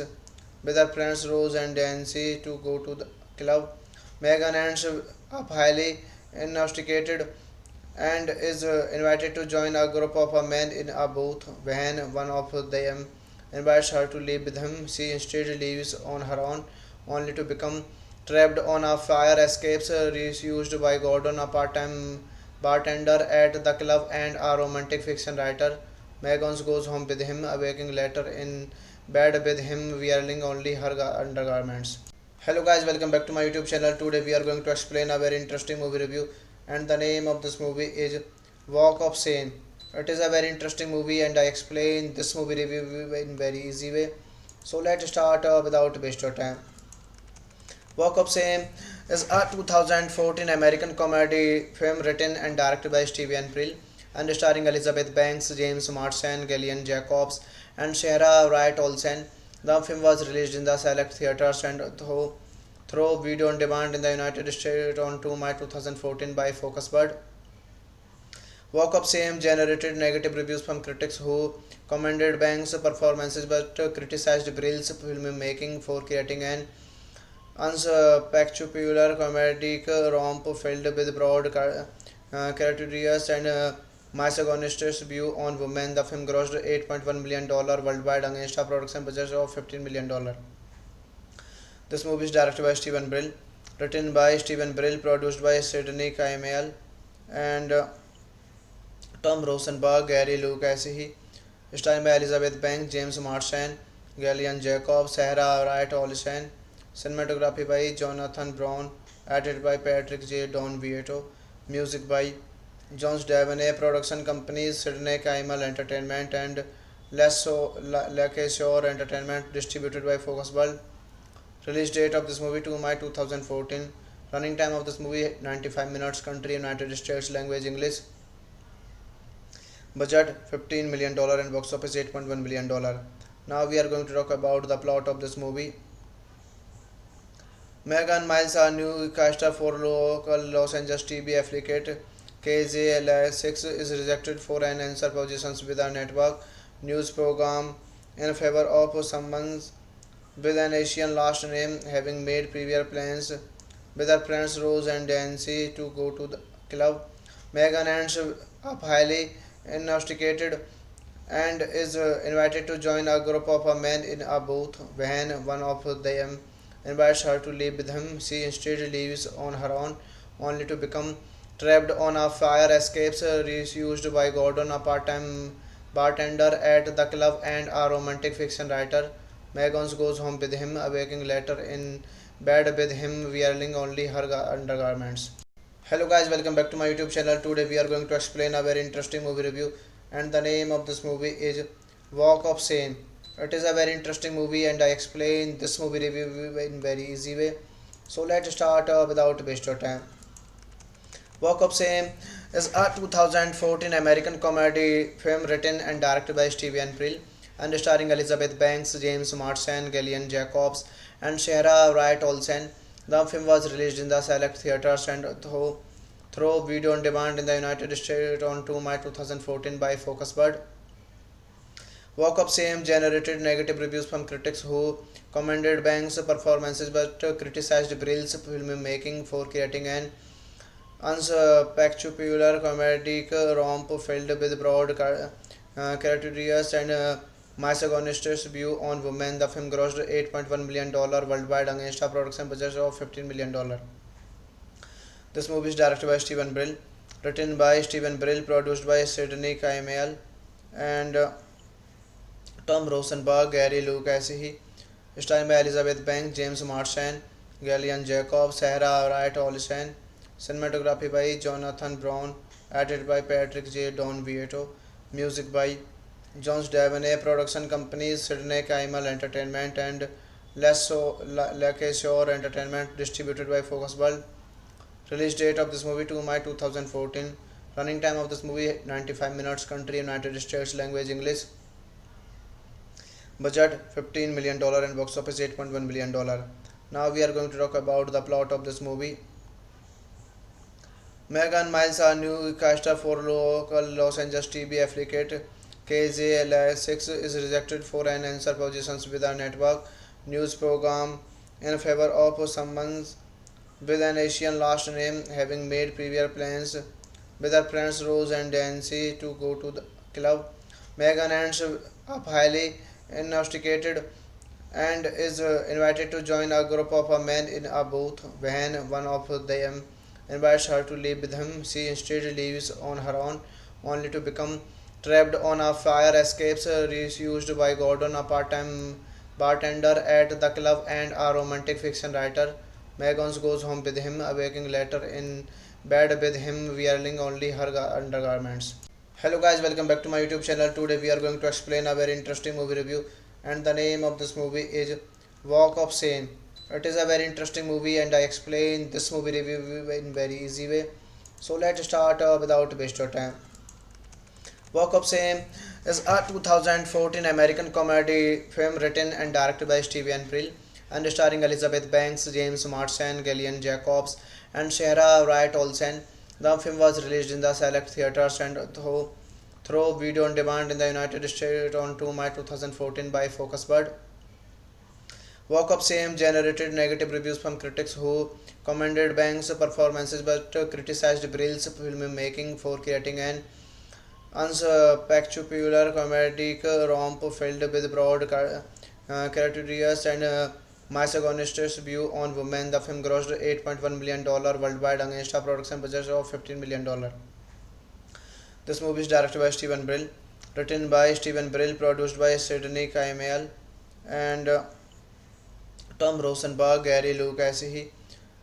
with her friends Rose and Nancy to go to the club. Megan ends up highly intoxicated and is invited to join a group of men in a booth. When one of them invites her to live with him, she instead leaves on her own, only to become trapped on a fire escapes used by Gordon, a part-time bartender at the club and a romantic fiction writer. Megan goes home with him, awaking later in bed with him wearing only her undergarments. Hello guys, welcome back to my YouTube channel. Today we are going to explain a very interesting movie review, and the name of this movie is Walk of Shame. It is a very interesting movie and I explain this movie review in very easy way. So let's start without waste your time. Walk of Shame is a 2014 American comedy film written and directed by Steven Brill and starring Elizabeth Banks, James Marsden, Gillian Jacobs, and Sarah Wright Olsen. The film was released in the select theaters and through video on demand in the United States on 2 May 2014 by Focus World. Walk of Shame generated negative reviews from critics who commended Banks' performances but criticized Brill's filmmaking for creating an unspectacular comedic romp filled with broad characters and misogynist view on women. The film grossed $8.1 million worldwide against a production budget of $15 million. This movie is directed by Stephen Brill, written by Stephen Brill, produced by Sidney Kimmel and Tom Rosenberg, Gary Lucas, starring by Elizabeth Banks, James Marsden, Gillian Jacobs, Sarah Wright Olsen, cinematography by Jonathan Brown, edited by Patrick J. Don Vieto, music by Jones Davenay, production companies Sidney Kimmel Entertainment and Lakeshore Entertainment, distributed by Focus World. Release date of this movie 2 May 2014. Running time of this movie 95 minutes. Country United States. Language English. Budget $15 million and box office $8.1 million. Now we are going to talk about the plot of this movie. Megan Miles, a newscaster for local Los Angeles TV affiliate KZLA6, is rejected for an answer positions with a network news program in favor of someone with an Asian last name, having made previous plans with her friends Rose and Nancy to go to the club. Megan ends up highly intoxicated and is invited to join a group of men in a booth. When one of them invites her to leave with him, she instead leaves on her own, only to become trapped on a fire escapes used by Gordon, a part-time bartender at the club and a romantic fiction writer. Megan goes home with him, awaking later in bed with him wearing only her undergarments. Hello guys, welcome back to my YouTube channel. Today we are going to explain a very interesting movie review, and the name of this movie is Walk of Shame. It is a very interesting movie and I explain this movie review in very easy way. So let's start without waste your time. Walk of Shame is a 2014 American comedy film written and directed by Steven Brill and starring Elizabeth Banks, James Marsden, Gillian Jacobs, and Sarah Wright Olsen. The film was released in the select theaters and through video on demand in the United States on 2 May 2014 by Focus Bird. Walk of Shame generated negative reviews from critics who commended Banks' performances but criticized Brill's filmmaking for creating an unspectacular comedic romp filled with broad characters and misogynist view on women. The film grossed $8.1 million worldwide against a production budget of $15 million. This movie is directed by Stephen Brill, written by Stephen Brill, produced by Sidney Kimmel and Tom Rosenberg, Gary Lucas, starring by Elizabeth Banks, James Marsden, Gillian Jacobs, Sarah Wright Olsen, cinematography by Jonathan Brown, edited by Patrick J. Don Vieto, music by Jones Davenay, production companies Sidney Kimmel Entertainment and Lakeshore Entertainment, distributed by Focus World. Release date of this movie 2 May 2014. Running time of this movie 95 minutes. Country United States. Language English. Budget $15 million and box office $8.1 million. Now we are going to talk about the plot of this movie. Megan Miles, a newscaster for local Los Angeles TV affiliate KZLA6, is rejected for an answer positions with a network news program in favor of someone with an Asian last name, having made previous plans with her friends Rose and Nancy to go to the club. Megan ends up highly intoxicated and is invited to join a group of men in a booth. When one of them invites her to leave with him, she instead leaves on her own, only to become trapped on a fire escapes used by Gordon, a part-time bartender at the club and a romantic fiction writer. Megan goes home with him, awaking later in bed with him wearing only her undergarments. Hello guys, welcome back to my YouTube channel. Today we are going to explain a very interesting movie review, and the name of this movie is Walk of Shame. It is a very interesting movie and I explain this movie review in very easy way. So let's start without waste your time. Walk of Shame is a 2014 American comedy film written and directed by Steven Brill and starring Elizabeth Banks, James Marsden, Gillian Jacobs, and Sarah Wright Olsen. The film was released in the select theaters and through video on demand in the United States on 2 May 2014 by Focus Bird. Walk of Shame generated negative reviews from critics who commended Banks' performances but criticized Brill's filmmaking for creating an unspectacular comedic romp filled with broad caricatures and misogynist view on women. The film grossed $8.1 million worldwide against a production budget of $15 million. This movie is directed by Stephen Brill, written by Stephen Brill, produced by Sidney Kimmel and Tom Rosenberg, Gary Lucasi,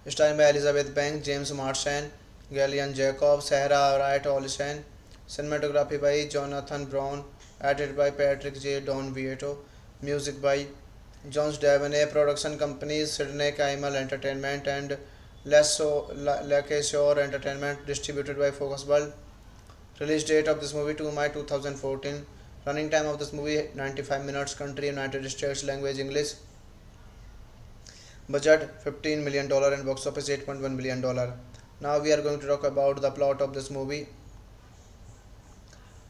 starring by Elizabeth Banks, James Marsden, Gillian Jacobs, Sarah Wright Olsen, cinematography by Jonathan Brown, edited by Patrick J. Don Vieto, music by Jones Davenay, production companies Sidney Kimmel Entertainment and Lakeshore Entertainment, distributed by Focus World. Release date of this movie 2 May 2014. Running time of this movie 95 minutes. Country United States. Language English. Budget $15 million and box office $8.1 million. Now we are going to talk about the plot of this movie.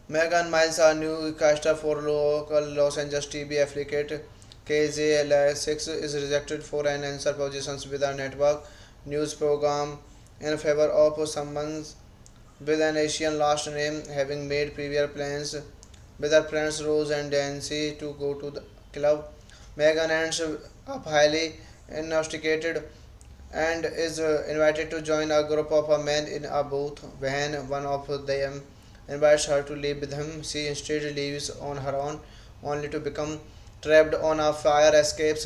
Megan Miles, a newscaster for local Los Angeles TV affiliate KZLA6, is rejected for an answer positions with a network news program in favor of someone with an Asian last name, having made previous plans with her friends Rose and Nancy to go to the club. Megan ends up highly intoxicated and is invited to join a group of men in a booth. When one of them invites her to leave with him, she instead leaves on her own, only to become trapped on a fire escapes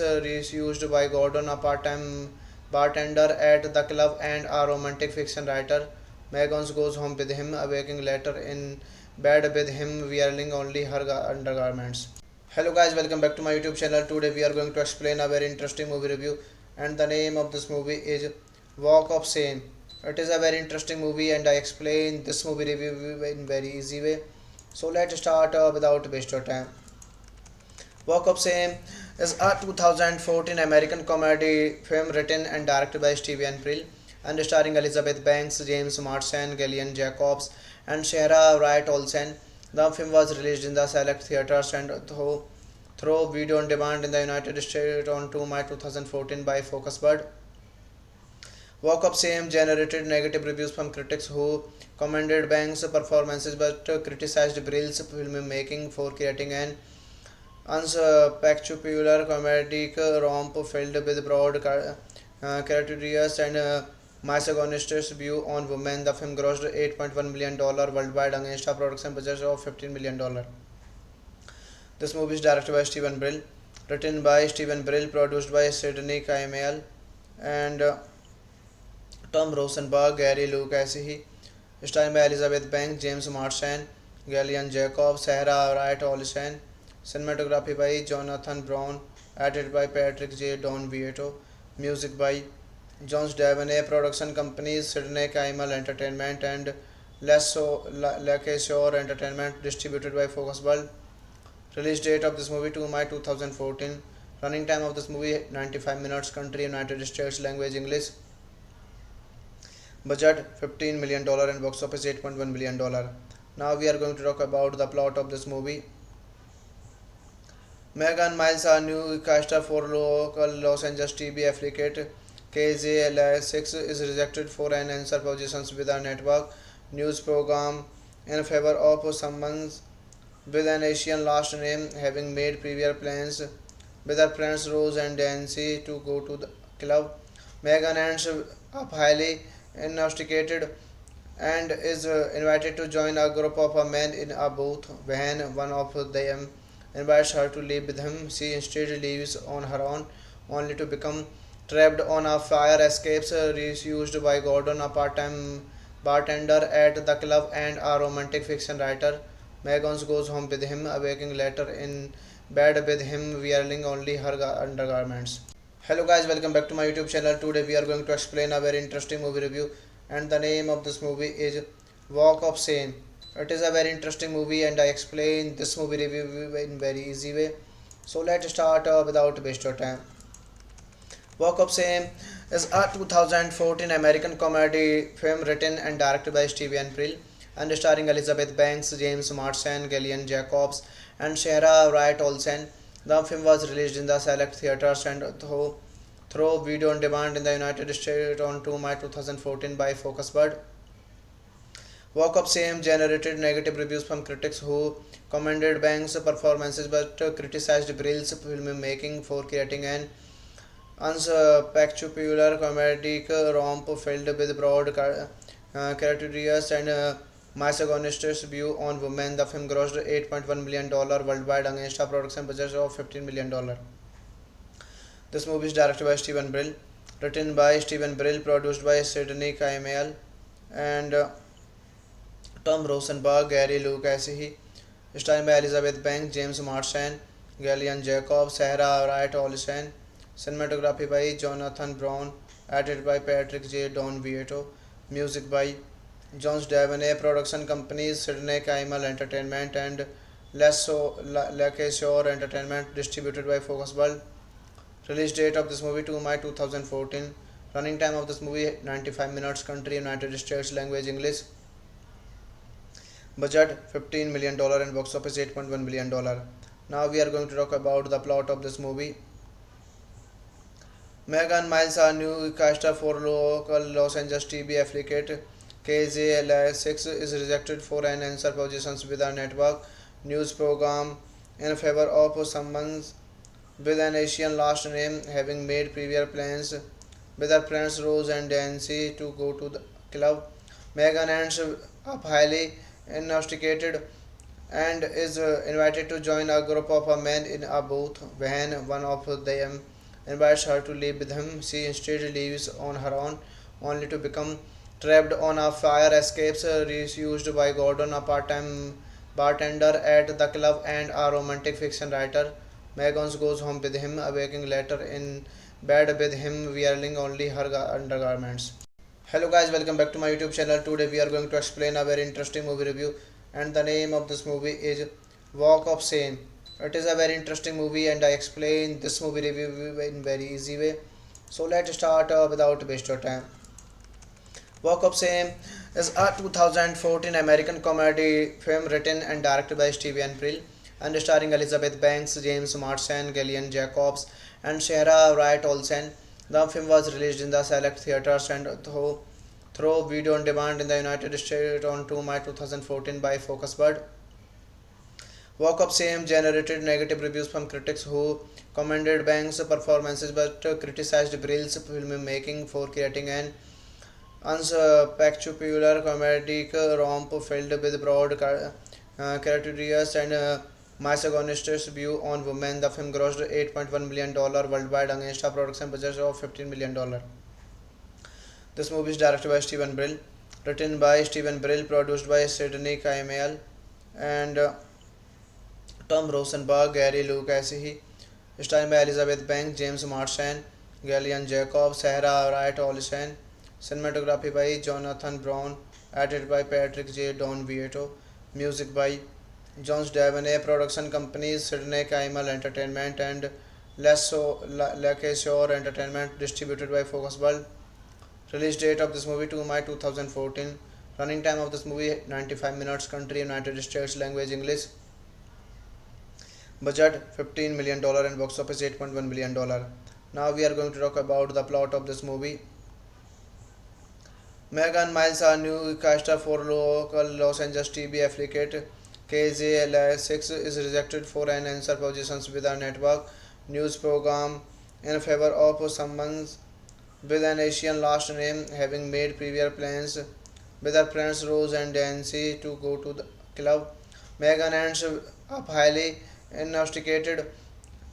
used by Gordon, a part-time bartender at the club and a romantic fiction writer. Megan goes home with him, awaking later in bed with him wearing only her undergarments. Hello guys, welcome back to my YouTube channel. Today we are going to explain a very interesting movie review, and the name of this movie is Walk of Shame. It is a very interesting movie and I explain this movie review in very easy way. So let's start without waste of time. Walk of Shame is a 2014 American comedy film written and directed by Steven Brill and starring Elizabeth Banks, James Marsden, Gillian Jacobs, and Sarah Wright Olsen. The film was released in the select theaters and through video on demand in the United States on 2 May 2014 by Focus World. Walk of Shame generated negative reviews from critics who commended Banks' performances but criticized Brill's filmmaking for creating an unspectacular comedic romp filled with broad caricatures and misogynist view on women. The film grossed $8.1 million worldwide against a production budget of $15 million. This movie is directed by Stephen Brill, written by Stephen Brill, produced by Sidney Kimmel and Tom Rosenberg, Gary Lucasi, starring by Elizabeth Banks, James Marsden, Gillian Jacobs, Sarah Wright Olsen, cinematography by Jonathan Brown, edited by Patrick J. Don Vieto, music by Jones Davenay, production companies Sidney Kimmel Entertainment and Lakeshore Entertainment, distributed by Focus World. Release date of this movie 2 May 2014. Running time of this movie 95 minutes. Country United States. Language English. Budget $15 million and box office $8.1 million. Now we are going to talk about the plot of this movie. Megan Miles, a newscaster for local Los Angeles TV affiliate KZLA6, is rejected for an answer positions with a network news program in favor of someone with an Asian last name, having made previous plans with her friends Rose and Nancy to go to the club. Megan ends up highly intoxicated and is invited to join a group of men in a booth. When one of them invites her to leave with him, she instead leaves on her own, only to become trapped on a fire escapes used by Gordon, a part-time bartender at the club and a romantic fiction writer. Megan goes home with him, awaking later in bed with him wearing only her undergarments. Hello guys, welcome back to my YouTube channel. Today we are going to explain a very interesting movie review, and the name of this movie is Walk of Shame. It is a very interesting movie and I explain this movie review in very easy way. So let's start without waste of time. Walk of Shame is a 2014 American comedy film written and directed by Steven Brill and starring Elizabeth Banks, James Marsden, Gillian Jacobs, and Sarah Wright Olsen. The film was released in the select theaters and through video on demand in the United States on 2 May 2014 by Focusbird. Walk of Shame generated negative reviews from critics who commended Bang's performances but criticized Brill's filmmaking for creating an unspectacular comedic romp filled with broad caricatures and misogynist view on women. The film grossed $8.1 million worldwide against a production budget of $15 million. This movie is directed by Stephen Brill, written by Stephen Brill, produced by Sidney Kimmel and Tom Rosenberg, Gary Lucas, starring by Elizabeth Banks, James Marsden, Gillian Jacobs, Sarah Wright Olsen, cinematography by Jonathan Brown, edited by Patrick J. Don Vieto, music by Jones Davenay, production companies Sidney Kimmel Entertainment and Lakeshore Entertainment, distributed by Focus World. Release date of this movie 2 May 2014. Running time of this movie 95 minutes. Country United States. Language English. Budget $15 million and box office $8.1 million. Now we are going to talk about the plot of this movie. Megan Miles, a new caster for local Los Angeles TV affiliate KZLA6, is rejected for an answer positions with a network news program in favor of someone with an Asian last name, having made previous plans with her friends Rose and Nancy to go to the club. Megan ends up highly intoxicated and is invited to join a group of men in a booth. When one of them invites her to leave with him, she instead leaves on her own, only to become trapped on a fire escapes used by Gordon, a part-time bartender at the club and a romantic fiction writer. Megan goes home with him, awaking later in bed with him wearing only her undergarments. Hello guys, welcome back to my YouTube channel. Today we are going to explain a very interesting movie review, and the name of this movie is Walk of Shame. It is a very interesting movie and I explain this movie review in very easy way. So let's start without waste your time. Walk of Shame is a 2014 American comedy film written and directed by Steven Brill and starring Elizabeth Banks, James Marsden, Gillian Jacobs, and Sarah Wright Olsen. The film was released in the select theaters and through video on demand in the United States on 2 May 2014 by Focusbird. Walk of Shame generated negative reviews from critics who commended Banks' performances but criticized Brill's filmmaking for creating an unspectacular comedic romp filled with broad caricatures and misogynist view on women. The film grossed $8.1 million worldwide against a production budget of $15 million. This movie is directed by Stephen Brill, written by Stephen Brill, produced by Sidney Kimmel and Tom Rosenberg, Gary Lucas, starring by Elizabeth Banks, James Marsden, Gillian Jacobs, Sarah Wright Olsen, cinematography by Jonathan Brown, edited by Patrick J. Don Vieto, music by Jones Davenay, production companies Sidney Kimmel Entertainment and Lakeshore Entertainment, distributed by Focus World. Release date of this movie 2 May 2014. Running time of this movie 95 minutes. Country United States. Language English. Budget $15 million and box office $8.1 million. Now we are going to talk about the plot of this movie. Megan Miles, a new caster for local Los Angeles TV affiliate KZLA6, is rejected for an answer positions with a network news program in favor of someone with an Asian last name, having made previous plans with her friends Rose and Nancy to go to the club. Megan ends up highly intoxicated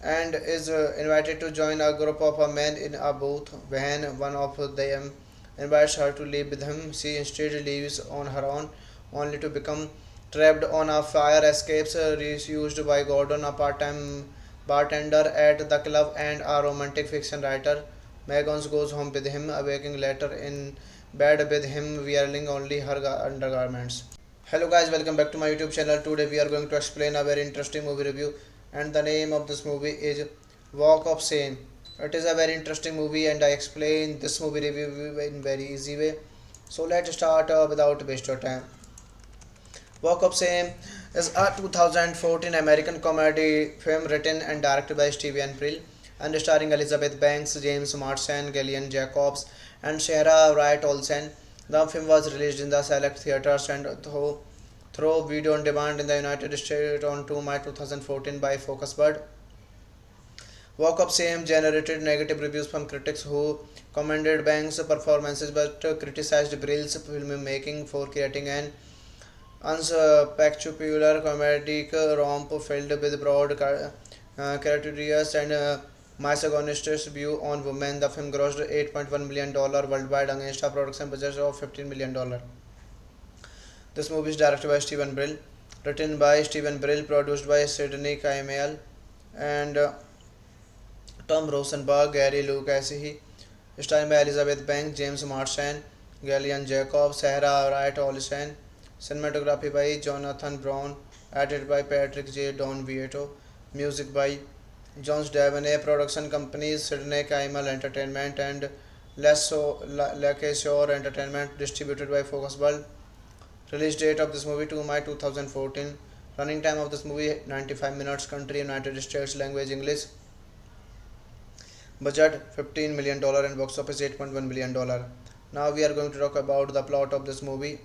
and is invited to join a group of men in a booth. When one of them invites her to leave with him, she instead leaves on her own, only to become trapped on a fire escapes used by Gordon, a part-time bartender at the club and a romantic fiction writer. Megan goes home with him, awaking later in bed with him wearing only her undergarments. Hello guys, welcome back to my YouTube channel. Today we are going to explain a very interesting movie review, and the name of this movie is Walk of Shame. It is a very interesting movie and I explain this movie review in very easy way. So let's start without waste your time. Walk of Shame is a 2014 American comedy film written and directed by Steven Brill and starring Elizabeth Banks, James Marsden, Gillian Jacobs, and Shara Wright Olsen. The film was released in the select theaters and through video on demand in the United States on 2 May 2014 by Focusbird. Walk of Shame generated negative reviews from critics who commended Banks' performances but criticized Brill's filmmaking for creating an unspectacular comedic romp filled with broad caricatures and misogynist view on women. The film grossed $8.1 million worldwide against a production budget of $15 million. This movie is directed by Steven Brill, written by Steven Brill, produced by Sidney Kimmel and Tom Rosenberg, Gary Lucasi, starring by Elizabeth Banks, James Marsden, Gillian Jacobs, Sarah Wright Olsen, cinematography by Jonathan Brown, edited by Patrick J. Don Vieto, music by Jones Davenay, production companies Sidney Kimmel Entertainment and Lakeshore Entertainment, distributed by Focusbird. Release date of this movie 2 May 2014. Running time of this movie 95 minutes. Country United States. Language English. Budget $15 million and box office $8.1 million. Now we are going to talk about the plot of this movie.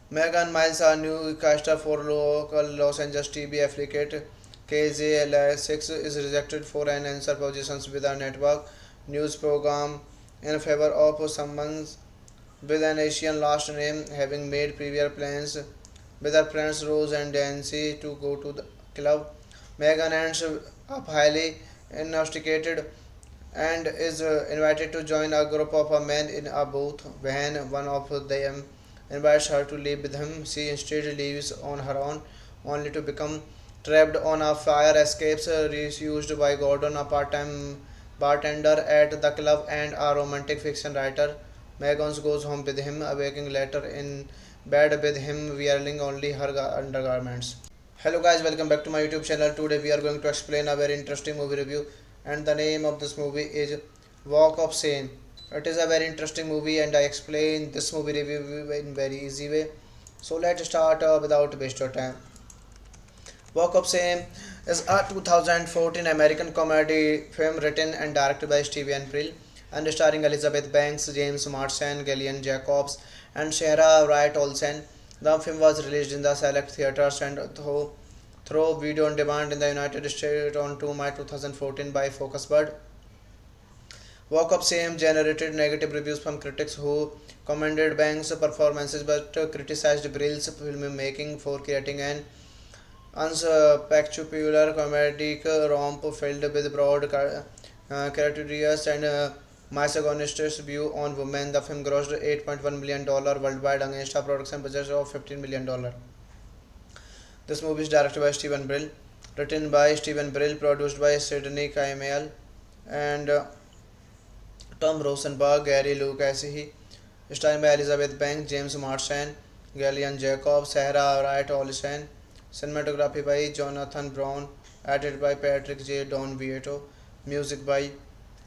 Megan Miles, a newscaster for local Los Angeles TV affiliate KZLA6, is rejected for an answer positions with a network news program in favor of someone with an Asian last name, having made previous plans with her friends Rose and Nancy to go to the club. Megan ends up highly intoxicated and is invited to join a group of men in a booth. When one of them invites her to leave with him, she instead leaves on her own, only to become trapped on a fire escapes refused by Gordon, a part-time bartender at the club and a romantic fiction writer. Megan goes home with him, awaking later in bed with him wearing only her undergarments. Hello guys, welcome back to my YouTube channel. Today we are going to explain a very interesting movie review, and the name of this movie is Walk of Shame. It is a very interesting movie and I explain this movie review in very easy way. So let's start without waste of time. Walk of Shame is a 2014 American comedy film written and directed by Steven Brill and starring Elizabeth Banks, James Marsden, Gillian Jacobs, and Shara Wright Olsen. The film was released in the select theaters and through video on demand in the United States on 2 May 2014 by Focusbird. Walk of Shame generated negative reviews from critics who commended Banks' performances but criticized Brill's filmmaking for creating an unspectacular comedic romp filled with broad caricatures and misogynist view on women. The film grossed $8.1 million worldwide against a production budget of $15 million. This movie is directed by Steven Brill, written by Steven Brill, produced by Sidney Kimmel and Tom Rosenberg, Gary Lucasi, starring by Elizabeth Banks, James Marsden, Gillian Jacobs, Sarah Wright Olsen, cinematography by Jonathan Brown, edited by Patrick J. Don Vieto, music by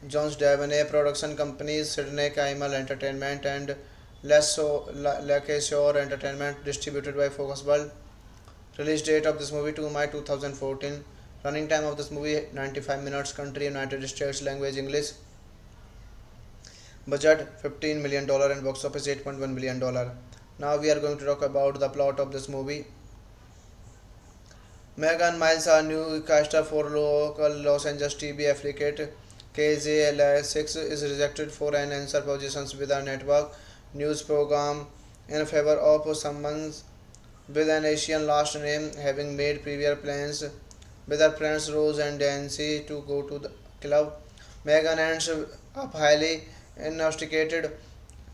Jones Davenay, production companies Sidney Kimmel Entertainment and Lakeshore Entertainment, distributed by Focusbird. Release date of this movie 2 May 2014. Running time of this movie 95 minutes. Country United States. Language English. Budget $15 million and box office $8.1 million. Now we are going to talk about the plot of this movie. Megan Miles, a newscaster for local Los Angeles TV affiliate KZLA6, is rejected for an answer positions with a network news program in favor of someone with an Asian last name, having made previous plans with her friends Rose and Nancy to go to the club. Megan ends up highly intoxicated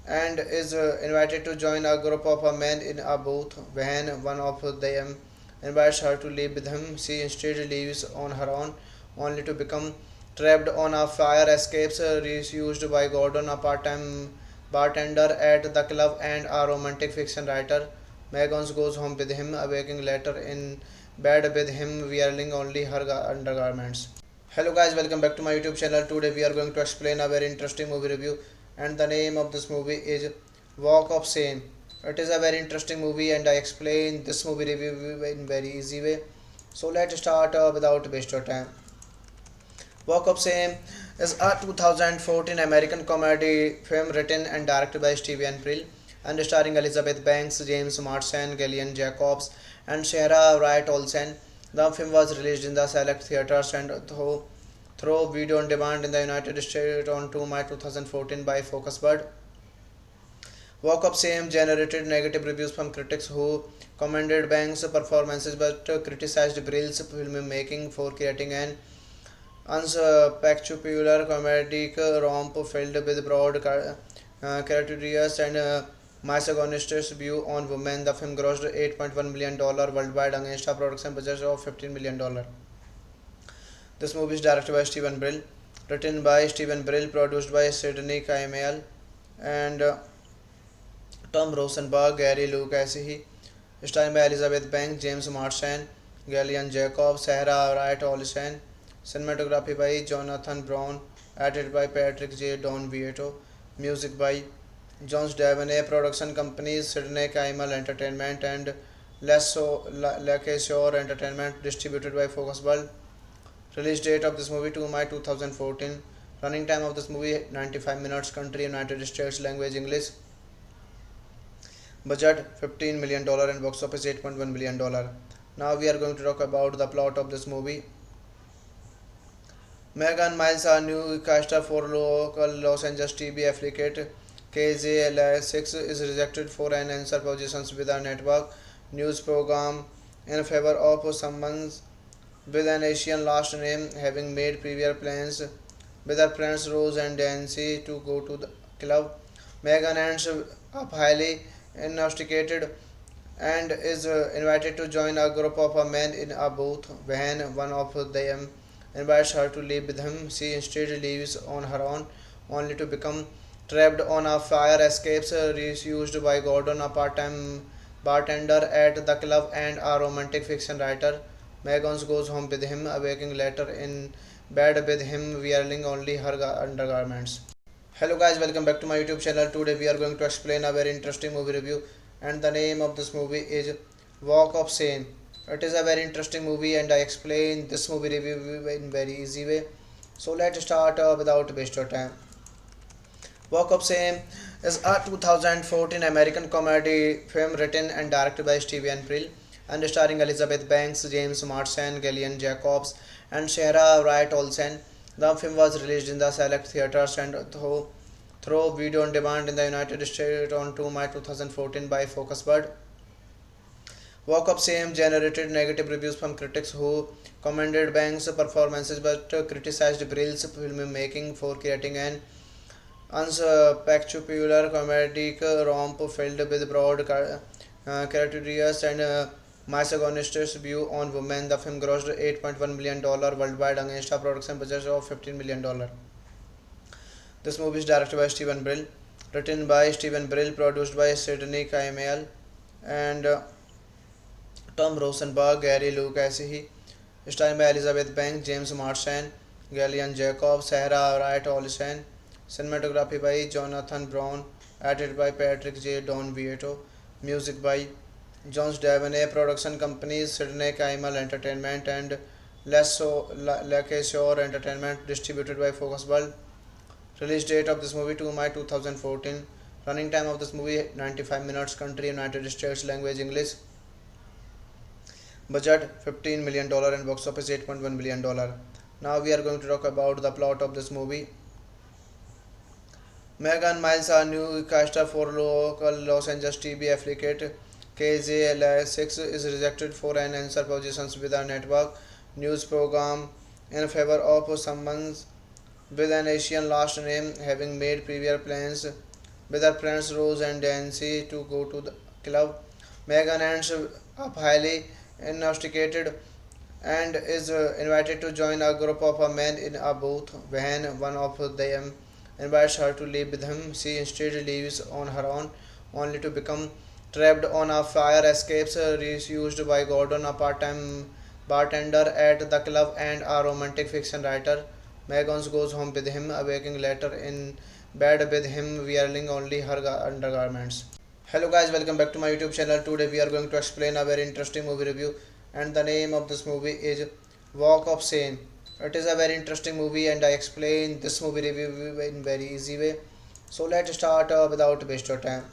and is invited to join a group of men in a booth. When one of them invites her to leave with him, she instead leaves on her own, only to become trapped on a fire escapes refused by Gordon, a part-time bartender at the club and a romantic fiction writer. Megan goes home with him, awaking later in bed with him wearing only her undergarments. Hello guys, welcome back to my YouTube channel. Today we are going to explain a very interesting movie review, and the name of this movie is Walk of Shame. It is a very interesting movie, and I explain this movie review in very easy way. So let's start without waste your time. Walk of Shame is a 2014 American comedy film written and directed by Steven Brill and starring Elizabeth Banks, James Marsden, Gillian Jacobs, and Sarah Wright Olsen. The film was released in the select theaters and through video on demand in the United States on 2 May 2014 by Focusbird. Walk of Shame generated negative reviews from critics who commended Banks' performances but criticized Brill's filmmaking for creating an unspectacular comedic romp filled with broad caricatures and misogynist view on women. The film grossed $8.1 million worldwide against a production budget of $15 million. This movie is directed by Steven Brill, written by Steven Brill, produced by Sidney Kimmel and Tom Rosenberg, Gary Lucas, starring by Elizabeth Banks, James Marsden, Gillian Jacobs, Sarah Wright Olsen, cinematography by Jonathan Brown, edited by Patrick J. Don Vieto, music by Jones Davenay, production companies Sidney Kimmel Entertainment and Lakeshore Entertainment, distributed by Focusbird. Release date of this movie 2 May 2014. Running time of this movie 95 minutes. Country United States. Language English. Budget $15 million and box office $8.1 million. Now we are going to talk about the plot of this movie. Megan Miles, a newscaster for local Los Angeles TV affiliate KZLA6, is rejected for an answer positions with a network news program in favor of someone with an Asian last name, having made previous plans with her friends Rose and Nancy to go to the club. Megan ends up highly intoxicated and is invited to join a group of men in a booth. When one of them invites her to leave with him, she instead leaves on her own, only to become trapped on a fire escapes used by Gordon, a part-time bartender at the club and a romantic fiction writer. Megan goes home with him, awaking later in bed with him wearing only her undergarments. Hello guys, welcome back to my YouTube channel. Today we are going to explain a very interesting movie review, and the name of this movie is Walk of Shame. It is a very interesting movie, and I explain this movie review in very easy way. So let's start without waste your time. Walk of Shame is a 2014 American comedy film written and directed by Steven Brill and starring Elizabeth Banks, James Marsden, Gillian Jacobs, and Sarah Wright Olsen. The film was released in the select theaters and through video on demand in the United States on 2 May 2014 by Focusbird. Walk of Shame generated negative reviews from critics who commended Banks' performances but criticized Brill's filmmaking for creating an unspectacular comedic romp filled with broad caricatures and misogynist view on women. The film grossed $8.1 million worldwide against a production budget of $15 million. This movie is directed by Steven Brill, written by Steven Brill, produced by Sidney Kimmel and Tom Rosenberg, Gary Lucas, starring by Elizabeth Banks, James Marsden, Gillian Jacobs, Sarah Wright Olsen, cinematography by Jonathan Brown, edited by Patrick J. Don Vieto, music by Jones Davenay, production companies Sidney Kimmel Entertainment and Lakeshore Entertainment, distributed by Focusbird. Release date of this movie 2 May 2014. Running time of this movie 95 minutes. Country United States. Language English. Budget $15 million and box office $8.1 million. Now we are going to talk about the plot of this movie. Megan Miles, a newscaster for local Los Angeles TV affiliate KZLA6, is rejected for an answer positions with a network news program in favor of someone with an Asian last name, having made previous plans with her friends Rose and Nancy to go to the club. Megan ends up highly intoxicated and is invited to join a group of men in a booth. When one of them invites her to leave with him, she instead leaves on her own, only to become trapped on a fire escapes used by Gordon, a part-time bartender at the club and a romantic fiction writer. Megan goes home with him, awaking later in bed with him wearing only her undergarments. Hello guys, welcome back to my YouTube channel. Today we are going to explain a very interesting movie review, and the name of this movie is Walk of Shame. It is a very interesting movie and I explain this movie review in very easy way. So let's start without waste of time.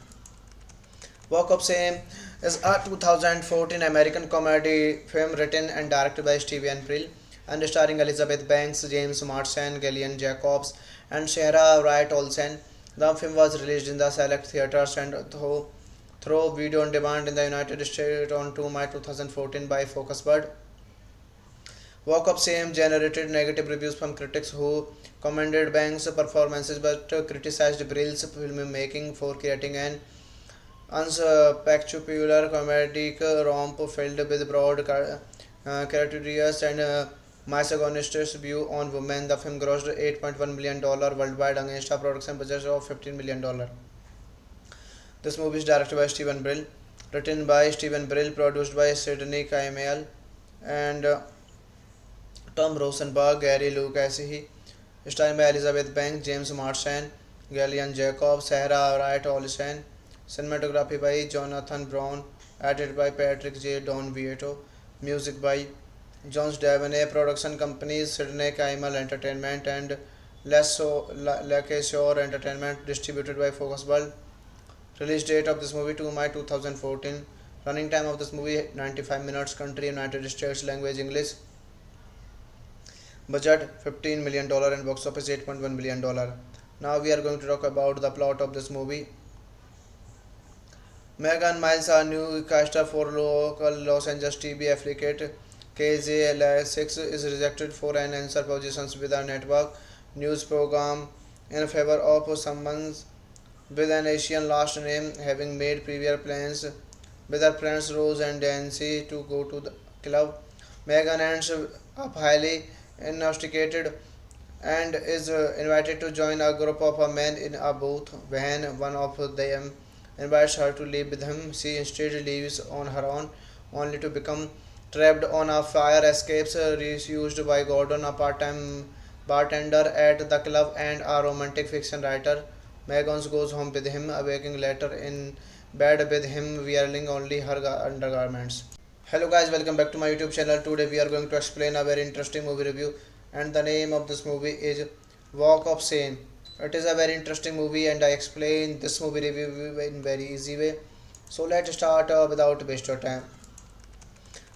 Walk of Shame is a 2014 American comedy film written and directed by Steven Brill and starring Elizabeth Banks, James Marsden, Gillian Jacobs, and Sarah Wright Olsen. The film was released in the select theaters and through video on demand in the United States on 2 May 2014 by Focusbird. Walk of Shame generated negative reviews from critics who commended Banks' performances but criticized Brill's filmmaking for creating an unspectacular comedic romp filled with broad caricatures and misogynist view on women. The film grossed $8.1 million worldwide against a production budget of $15 million. This movie is directed by Steven Brill, written by Steven Brill, produced by Sidney Kimmel and Tom Rosenberg, Gary Lucasi, starring by Elizabeth Banks, James Marsden, Gillian Jacobs, Sarah Wright Olsen, cinematography by Jonathan Brown, edited by Patrick J. Don Vieto, music by Jones Davenay, production companies Sidney Kimmel Entertainment and Lakeshore Entertainment, distributed by Focusbird. Release date of this movie 2 May 2014. Running time of this movie 95 minutes. Country United States. Language English. Budget $15 million and box office $8.1 million. Now we are going to talk about the plot of this movie. Megan Miles, a new caster for local Los Angeles TV affiliate KZLA6, is rejected for an answer positions with a network news program in favor of someone with an Asian last name, having made previous plans with her friends Rose and Nancy to go to the club. Megan ends up highly intoxicated and is invited to join a group of men in a booth. When one of them invites her to leave with him, she instead leaves on her own, only to become trapped on a fire escapes used by Gordon, a part-time bartender at the club and a romantic fiction writer. Megan goes home with him, awaking later in bed with him wearing only her undergarments. Hello guys, welcome back to my YouTube channel. Today we are going to explain a very interesting movie review, and the name of this movie is Walk of Shame. It is a very interesting movie and I explain this movie review in very easy way. So let's start without waste of time.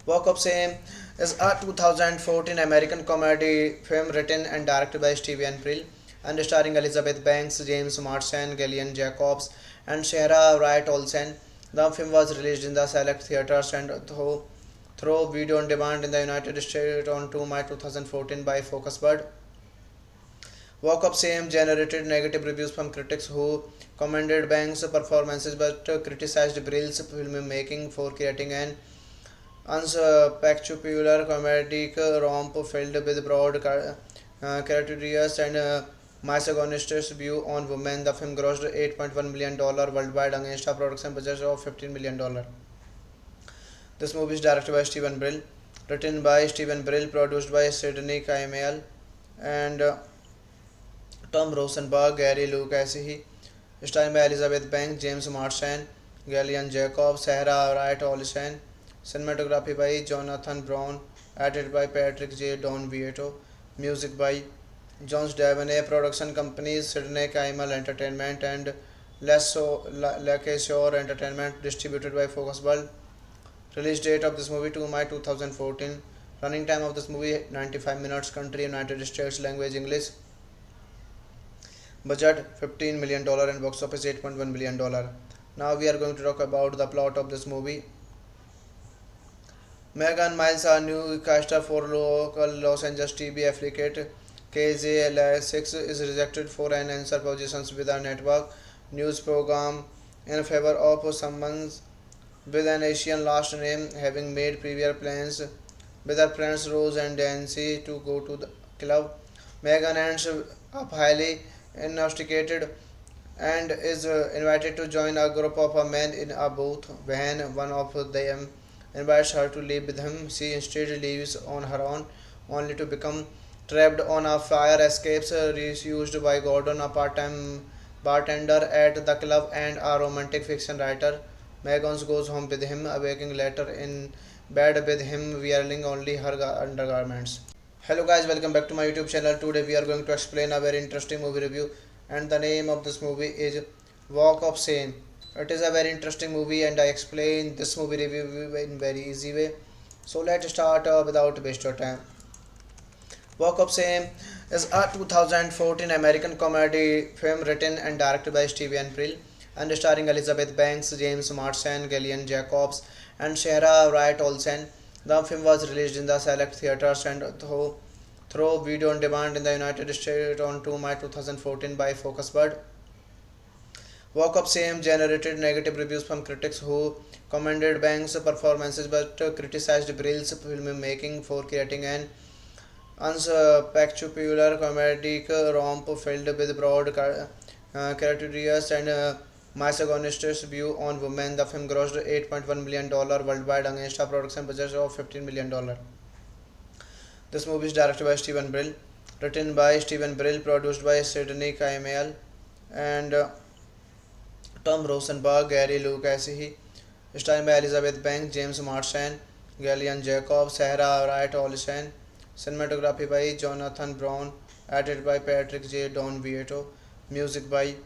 Walk of Shame is a 2014 American comedy film written and directed by Steven Brill and starring Elizabeth Banks, James Marsden, Gillian Jacobs, and Sarah Wright Olsen. The film was released in the select theaters and through video on demand in the United States on 2 May 2014 by Focusbird. Walk of Shame generated negative reviews from critics who commended Banks' performances but criticized Brill's filmmaking for creating an unspectacular comedic romp filled with broad caricatures and misogynist view on women. The film grossed $8.1 million worldwide against a production budget of $15 million. This movie is directed by Steven Brill, written by Steven Brill, produced by Sidney Kimmel and Tom Rosenberg, Gary Lucasi, starring by Elizabeth Banks, James Marsden, Gillian Jacobs, Sarah Wright Olsen, cinematography by Jonathan Brown, edited by Patrick J. Don Vieto, music by Jones Davenay, production companies Sidney Kimmel Entertainment and Lakeshore Entertainment, distributed by Focusbird. Release date of this movie 2 May 2014. Running time of this movie 95 minutes. Country United States. Language English. Budget $15 million and box office $8.1 million. Now we are going to talk about the plot of this movie. Megan Miles, a new caster for local Los Angeles TV affiliate KZLA6, is rejected for an answer positions with a network news program in favor of someone with an Asian last name, having made previous plans with her friends Rose and Nancy to go to the club. Megan ends up highly intoxicated and is invited to join a group of men in a booth. When one of them invites her to leave with him, she instead leaves on her own, only to become trapped on a fire escapes used by Gordon, a part-time bartender at the club and a romantic fiction writer. Megan goes home with him, awaking later in bed with him wearing only her undergarments. Hello guys, welcome back to my YouTube channel. Today we are going to explain a very interesting movie review, and the name of this movie is Walk of Shame. It is a very interesting movie and I explain this movie review in very easy way. So let's start without waste your time. Walk of Shame is a 2014 American comedy film written and directed by Steven Brill and starring Elizabeth Banks, James Marsden, Gillian Jacobs, and Sarah Wright Olsen. The film was released in the select theaters and through video on demand in the United States on 2 May 2014 by Focusbird. Walk of Shame generated negative reviews from critics who commended Banks' performances but criticized Brill's filmmaking for creating an unspectacular comedic romp filled with broad caricatures and misogynist view on women. The film grossed $8.1 million worldwide against a production budget of $15 million. This movie is directed by Steven Brill, written by Steven Brill, produced by Sidney Kimmel and Tom Rosenberg, Gary Lucasi, starring by Elizabeth Banks, James Marsden, Gillian Jacobs, Sarah Wright Olsen, cinematography by Jonathan Brown, edited by Patrick J. Don Vieto, music by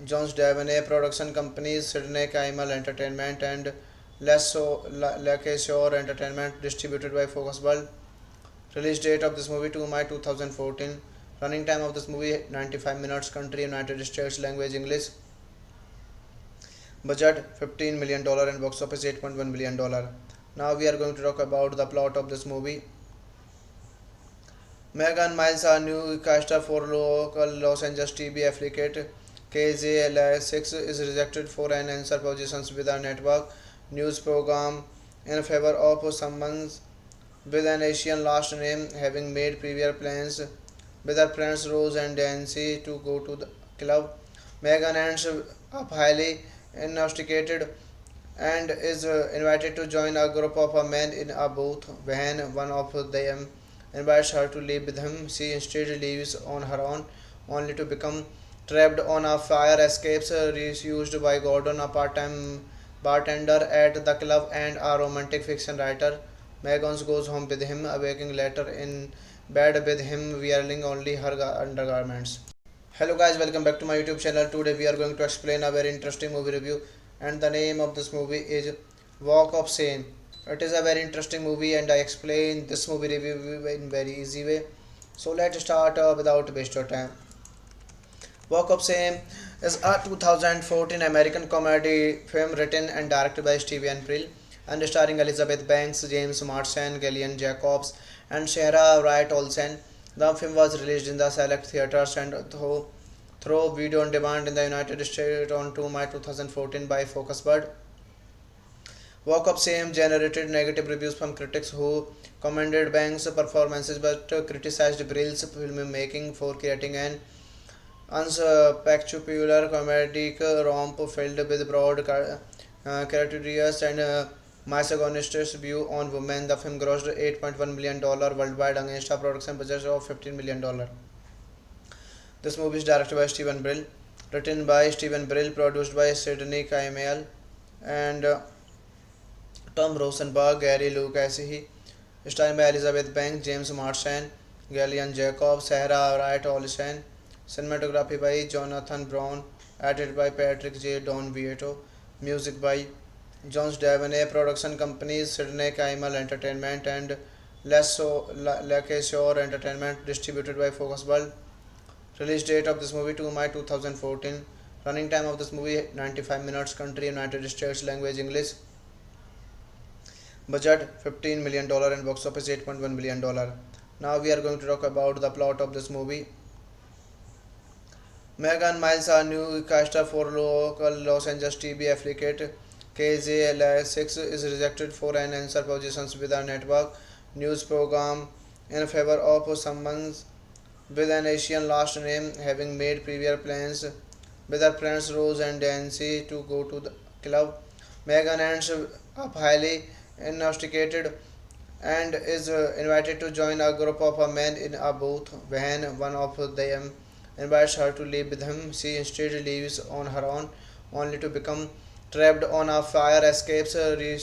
Jones Davenay, production companies Sidney Kimmel Entertainment and Lakeshore Entertainment, distributed by Focusbird. Release date of this movie 2 May 2014. Running time of this movie 95 minutes. Country United States. Language English. Budget $15 million and box office $8.1 million. Now we are going to talk about the plot of this movie. Megan Miles, a newscaster for local Los Angeles TV affiliate KZLA6, is rejected for an answer positions with a network news program in favor of someone with an Asian last name, having made previous plans with her friends Rose and Nancy to go to the club. Megan ends up highly intoxicated and is invited to join a group of men in a booth. When one of them invites her to leave with him, she instead leaves on her own, only to become trapped on a fire escapes used by Gordon, a part-time bartender at the club and a romantic fiction writer. Megan goes home with him, awaking later in bed with him wearing only her undergarments. Hello guys, welcome back to my YouTube channel. Today we are going to explain a very interesting movie review, and the name of this movie is Walk of Shame. It is a very interesting movie and I explain this movie review in very easy way. So let's start without waste your time. Walk of Shame is a 2014 American comedy film written and directed by Steven Brill and starring Elizabeth Banks, James Marsden, Gillian Jacobs, and Sarah Wright Olsen. The film was released in the select theaters and through video on demand in the United States on 2 May 2014 by Focusbird. Walk of Shame generated negative reviews from critics who commended Banks' performances but criticized Brill's filmmaking for creating an unspectacular comedic romp filled with broad caricatures and misogynist view on women. The film grossed $8.1 million worldwide against a production budget of $15 million. This movie is directed by Steven Brill, written by Steven Brill, produced by Sidney Kimmel and Tom Rosenberg, Gary Lucasi, starring by Elizabeth Banks, James Marsden, Gillian Jacobs, Sarah Wright Olsen, cinematography by Jonathan Brown, edited by Patrick J. Don Vieto, music by Jones Davenay, production companies Sidney Kimmel Entertainment and Lakeshore Entertainment, distributed by Focusbird. Release date of this movie 2 May 2014. Running time of this movie 95 minutes. Country United States. Language English. Budget $15 million and box office $8.1 million. Now we are going to talk about the plot of this movie. Megan Miles, a newscaster for local Los Angeles TV affiliate KZLA6, is rejected for an answer positions with a network news program in favor of someone with an Asian last name, having made previous plans with her friends Rose and Nancy to go to the club. Megan ends up highly intoxicated and is invited to join a group of men in a booth. When one of them invites her to live with him. She instead leaves on her own, only to become trapped on a fire escapes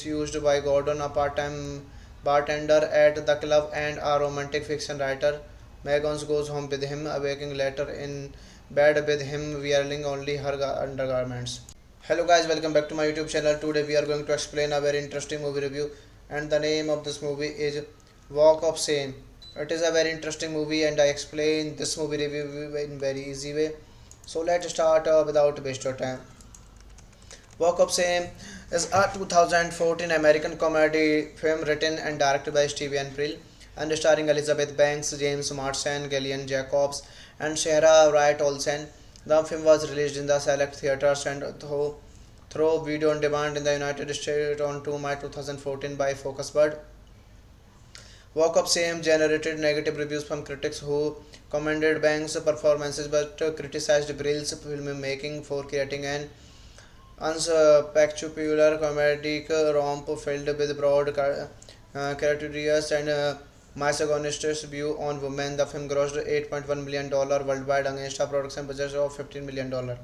used by Gordon, a part-time bartender at the club and a romantic fiction writer. Megan goes home with him, awaking later in bed with him wearing only her undergarments. Hello guys, welcome back to my YouTube channel. Today we are going to explain a very interesting movie review, and the name of this movie is Walk of Shame. It is a very interesting movie and I explain this movie review in very easy way. So let's start without waste of time. Walk of Shame is a 2014 American comedy film written and directed by Steven Brill and starring Elizabeth Banks, James Marsden, Gillian Jacobs, and Sarah Wright Olsen. The film was released in the select theaters and through video on demand in the United States on 2 May 2014 by Focusbird. Walk of Shame generated negative reviews from critics who commended Banks' performances but criticized Brill's filmmaking for creating an unspectacular comedic romp filled with broad caricatures and misogynist view on women. The film grossed $8.1 million worldwide against a production budget of $15 million.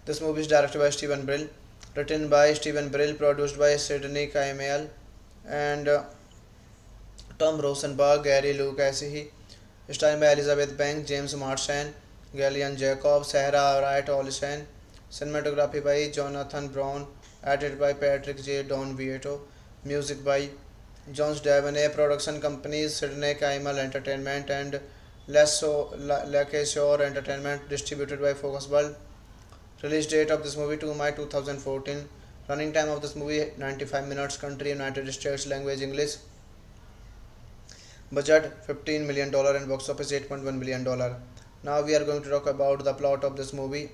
This movie is directed by Steven Brill, written by Steven Brill, produced by Sidney Camiel and Tom Rosenberg, Gary Lucasi, starring by Elizabeth Banks, James Marsden, Gillian Jacobs, Sarah Wright Olsen, cinematography by Jonathan Brown, edited by Patrick J. Don Vieto, music by Jones Devaney, production companies Sidney Camiel Entertainment and Lakeshore Entertainment, distributed by Focus World. Release date of this movie 2 May 2014. Running time of this movie 95 minutes. Country United States. Language English. Budget $15 million and box office $8.1 million. Now we are going to talk about the plot of this movie.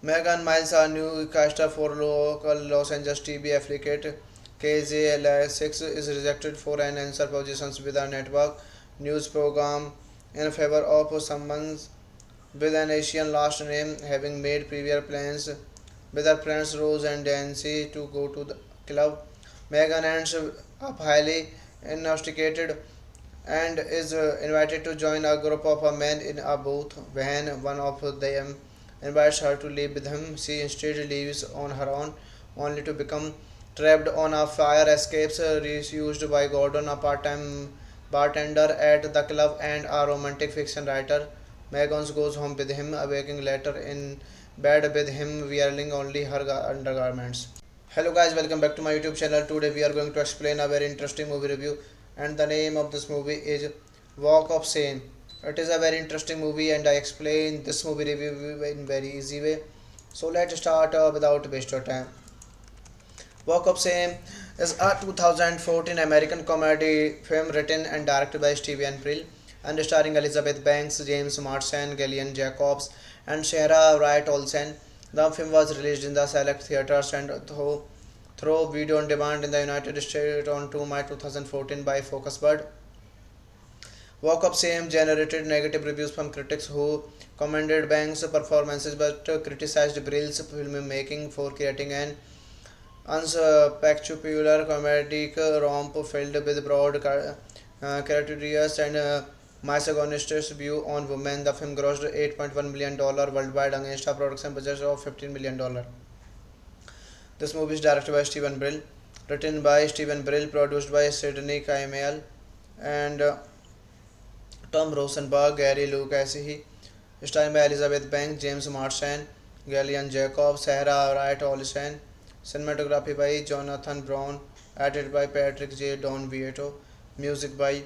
Megan Miles, a new caster for local Los Angeles TV affiliate KZLA6, is rejected for an answer positions with a network news program in favor of someone with an Asian last name, having made previous plans with her friends Rose and Nancy to go to the club. Megan ends up highly intoxicated and is invited to join a group of men in a booth. When one of them invites her to live with him, she instead leaves on her own, only to become trapped on a fire escapes used by Gordon, a part-time bartender at the club and a romantic fiction writer. Megan goes home with him, awaking later in bed with him wearing only her undergarments. Hello guys, welcome back to my YouTube channel. Today we are going to explain a very interesting movie review, and the name of this movie is Walk of Shame. It is a very interesting movie and I explain this movie review in very easy way. So let's start without waste of time. Walk of Shame is a 2014 American comedy film written and directed by Steven Brill and starring Elizabeth Banks, James Marsden, Gillian Jacobs, and Sarah Wright Olsen. The film was released in the select theaters and through video on demand in the United States on 2 May 2014 by Focusbird. Walk of Shame generated negative reviews from critics who commended Banks' performances but criticized Brill's filmmaking for creating an unspectacular comedic romp filled with broad caricatures and misogynist view on women. The film grossed $8.1 million worldwide against a production budget of $15 million. This movie is directed by Steven Brill, written by Steven Brill, produced by Sidney Camiel and Tom Rosenberg, Gary Lucasi, starring by Elizabeth Banks, James Marsden, Gillian Jacobs, Sarah Wright Olsen, cinematography by Jonathan Brown, edited by Patrick J. Don Vieto, music by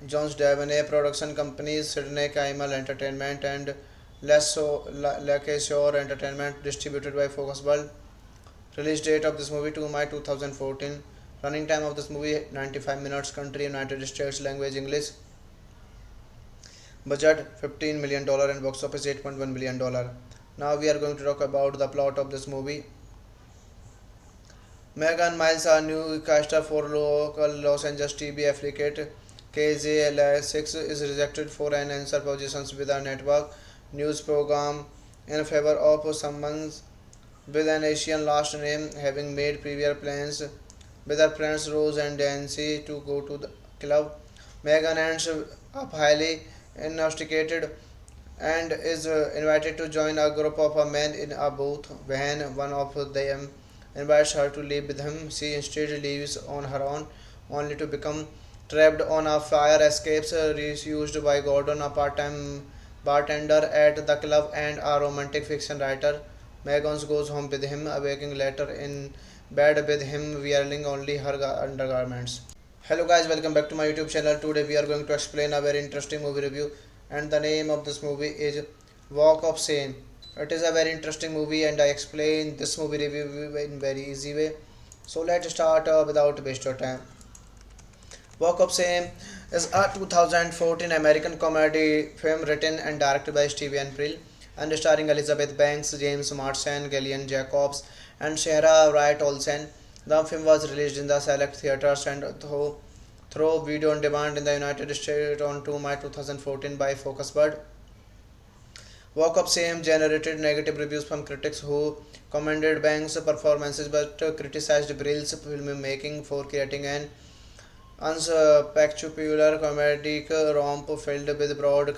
Jones Devaney, production companies Sidney Camiel Entertainment and Lakeshore Entertainment, distributed by Focus World. Release date of this movie 2 May 2014. Running time of this movie 95 minutes. Country United States. Language English. Budget $15 million and box office $8.1 million. Now we are going to talk about the plot of this movie. Megan Miles, a new caster for local Los Angeles TV affiliate KZLA6, is rejected for an answer positions with a network news program in favor of someone with an Asian last name, having made previous plans with her friends Rose and Nancy to go to the club. Megan ends up highly intoxicated and is invited to join a group of men in a booth. When one of them invites her to live with him, she instead leaves on her own, only to become trapped on a fire escapes used by Gordon, a part-time bartender at the club and a romantic fiction writer. Megan goes home with him, awaking later in bed with him wearing only her undergarments. Hello guys, welcome back to my YouTube channel. Today we are going to explain a very interesting movie review, and the name of this movie is Walk of Shame. It is a very interesting movie and I explain this movie review in very easy way. So let's start without waste your time. Walk of Shame is a 2014 American comedy film written and directed by Steven Brill and starring Elizabeth Banks, James Marsden, Gillian Jacobs, and Sarah Wright Olsen. The film was released in the select theaters and through video on demand in the United States on 2 May 2014 by Focus Bird. Walk of Shame generated negative reviews from critics who commended Banks' performances but criticized Brill's filmmaking for creating an unspectacular comedic romp filled with broad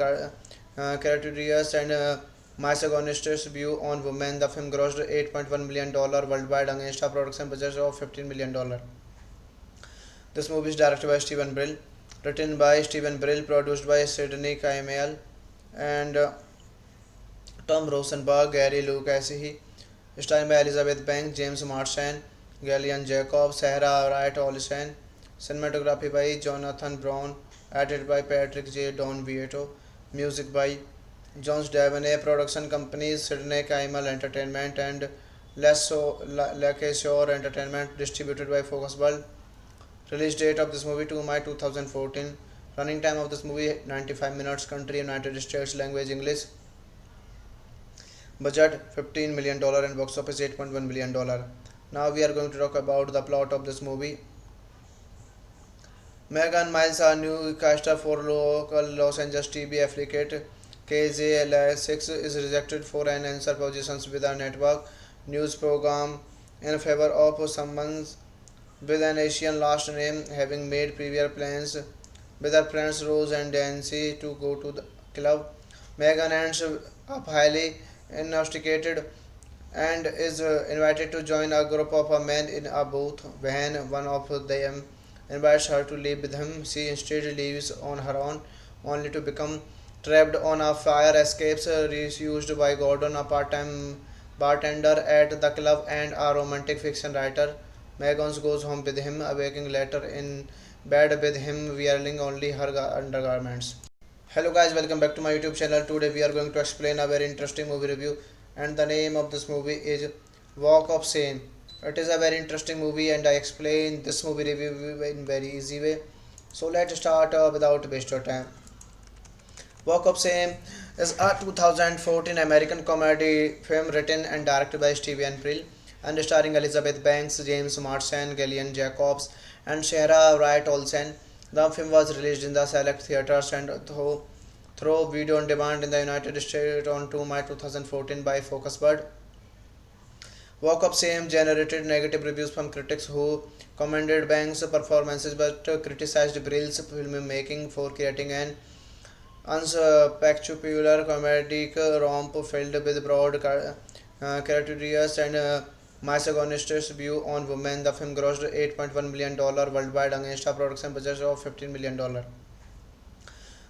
caricatures and misogynist view on women. The film grossed $8.1 million worldwide against a production budget of $15 million. This movie is directed by Steven Brill, written by Steven Brill, produced by Sidney Kimmel and Tom Rosenberg, Gary Lucasi, starring by Elizabeth Banks, James Marsden, Gillian Jacobs, Sarah Wright Olsen, cinematography by Jonathan Brown, edited by Patrick J. Don Vieto, music by Jones Davenay, production companies Sidney Kimmel Entertainment and Lakeshore Entertainment, distributed by Focus World. Release date of this movie 2 May 2014. Running time of this movie 95 minutes. Country United States. Language English. Budget $15 million and box office $8.1 million. Now we are going to talk about the plot of this movie. Megan Miles, a new caster for local Los Angeles TV affiliate KZLA6, is rejected for an answer positions with a network news program in favor of someone with an Asian last name, having made previous plans with her friends Rose and Nancy to go to the club. Megan ends up highly intoxicated and is invited to join a group of men in a booth. When one of them invites her to live with him, she instead leaves on her own, only to become trapped on a fire escapes used by Gordon, a part-time bartender at the club and a romantic fiction writer. Megan goes home with him, awaking later in bed with him wearing only her undergarments. Hello guys, welcome back to my YouTube channel. Today we are going to explain a very interesting movie review, and the name of this movie is Walk of Shame. It is a very interesting movie and I explain this movie review in very easy way. So let's start without waste your time. Walk of Shame is a 2014 American comedy film written and directed by Steven Brill and starring Elizabeth Banks, James Marsden, Gillian Jacobs, and Sarah Wright Olsen. The film was released in the select theaters and through video on demand in the United States on 2 May 2014 by Focus Bird. Walk of Shame generated negative reviews from critics who commended Banks' performances but criticized Brill's filmmaking for creating an unspectacular comedic romp filled with broad caricatures and misogynist view on women. The film grossed $8.1 million worldwide against a production budget of $15 million.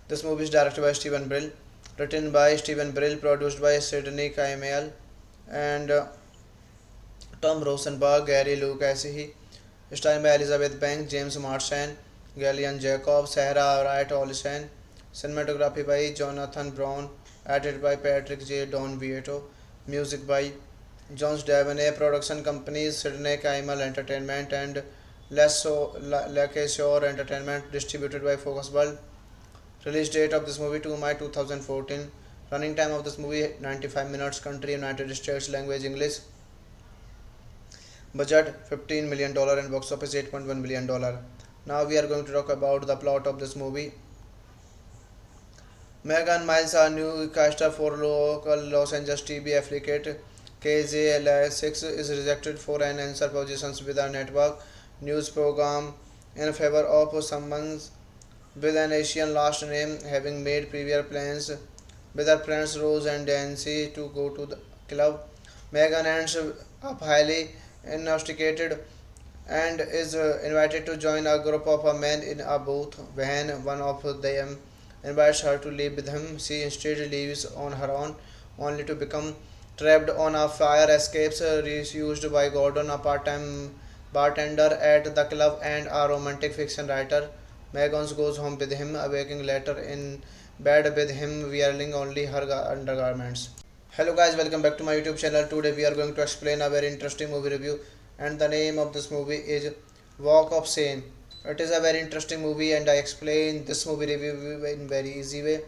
This movie is directed by Steven Brill, written by Steven Brill, produced by Sidney Kimmel and Tom Rosenberg, Gary Lucasi, starring by Elizabeth Banks, James Marsden, Gillian Jacobs, Sarah Wright Olsen, cinematography by Jonathan Brown, edited by Patrick J. Don Vieto, music by Jones Davenay, production companies Sidney Kimmel Entertainment and Lakeshore Entertainment, distributed by Focus World. Release date of this movie 2 May 2014. Running time of this movie 95 minutes. Country United States. Language English. Budget $15 million and box office $8.1 million. Now we are going to talk about the plot of this movie. Megan Miles, a new caster for local Los Angeles TV affiliate KZLA6, is rejected for an answer positions with a network news program in favor of someone with an Asian last name, having made previous plans with her friends Rose and Nancy to go to the club. Megan ends up highly intoxicated and is invited to join a group of men in a booth. When one of them invites her to leave with him, she instead leaves on her own, only to become trapped on a fire escapes used by Gordon, a part-time bartender at the club and a romantic fiction writer. Megan goes home with him, awaking later in bed with him wearing only her undergarments. Hello guys, welcome back to my YouTube channel. Today we are going to explain a very interesting movie review, and the name of this movie is Walk of Shame. It is a very interesting movie and I explain this movie review in very easy way.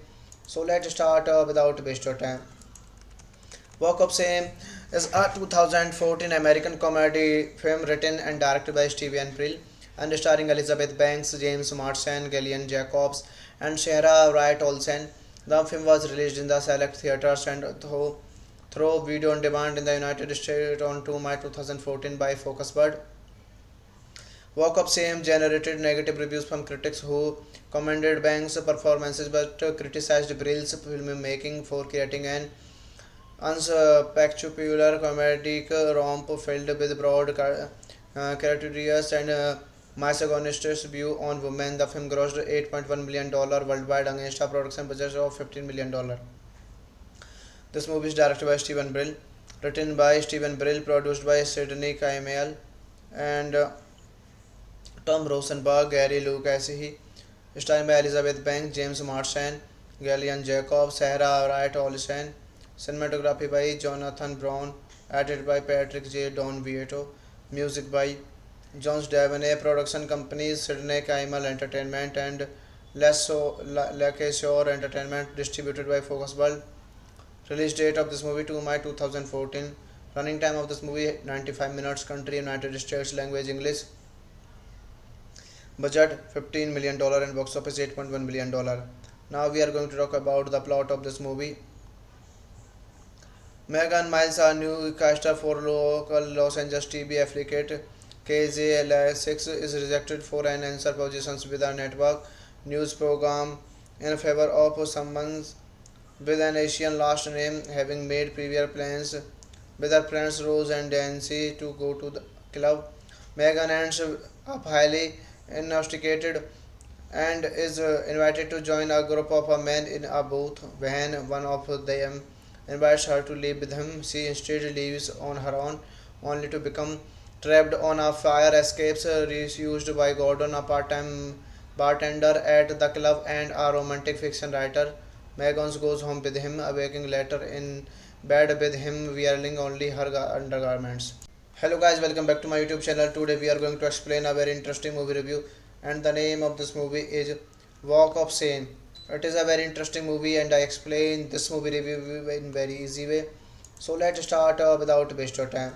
So let's start without waste your time. Walk of Shame is a 2014 American comedy film written and directed by Steven Brill and starring Elizabeth Banks, James Marsden, Gillian Jacobs, and Sarah Wright Olsen. The film was released in the select theaters and through video on demand in the United States on 2 May 2014 by Focusbird. Walk of Shame generated negative reviews from critics who commended Banks' performances but criticized Brill's filmmaking for creating an unspectacular comedic romp filled with broad caricatures and misogynist view on women. The film grossed $8.1 million worldwide against a production budget of $15 million. This movie is directed by Steven Brill, written by Steven Brill, produced by Sidney Kimmel and Tom Rosenberg, Gary Lucasi, starring by Elizabeth Banks, James Marsden, Gillian Jacobs, Sarah Wright Olsen, cinematography by Jonathan Brown, edited by Patrick J. Don Vieto, music by Jones Davenay, production companies Sidney Kimmel Entertainment and Lakeshore Entertainment, distributed by Focus World. Release date of this movie 2 May 2014. Running time of this movie 95 minutes. Country United States. Language English. Budget $15 million and box office $8.1 million. Now we are going to talk about the plot of this movie. Megan Miles, a newscaster for local Los Angeles TV affiliate KZLA6, is rejected for an answer positions with a network news program in favor of someone with an Asian last name, having made previous plans with her friends Rose and Nancy to go to the club. Megan ends up highly intoxicated and is invited to join a group of men in a booth. When one of them invites her to leave with him, she instead leaves on her own, only to become trapped on a fire escapes used by Gordon, a part-time bartender at the club and a romantic fiction writer. Megan goes home with him, awaking later in bed with him wearing only her undergarments. Hello guys, welcome back to my YouTube channel. Today we are going to explain a very interesting movie review, and the name of this movie is Walk of Shame. It is a very interesting movie and I explain this movie review in very easy way. So let's start without waste your time.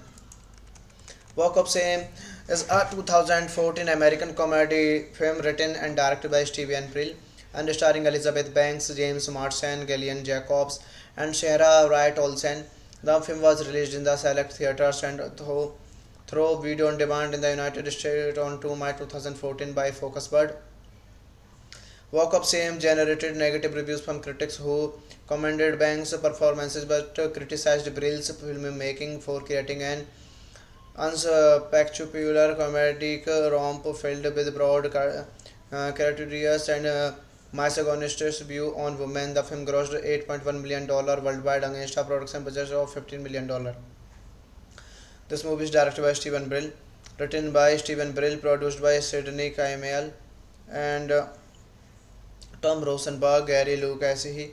Walk of Shame is a 2014 American comedy film written and directed by Steven Brill and starring Elizabeth Banks, James Marsden, Gillian Jacobs, and Sarah Wright Olsen. The film was released in the select theaters and through video on demand in the United States on 2 May 2014 by Focusbird. Walk of Shame generated negative reviews from critics who commended Banks' performances but criticized Brill's filmmaking for creating an unspectacular comedic romp filled with broad caricatures and misogynist view on women. The film grossed $8.1 million worldwide against a production budget of $15 million. This movie is directed by Steven Brill, written by Steven Brill, produced by Sidney Kimmel and Tom Rosenberg, Gary Lucasi,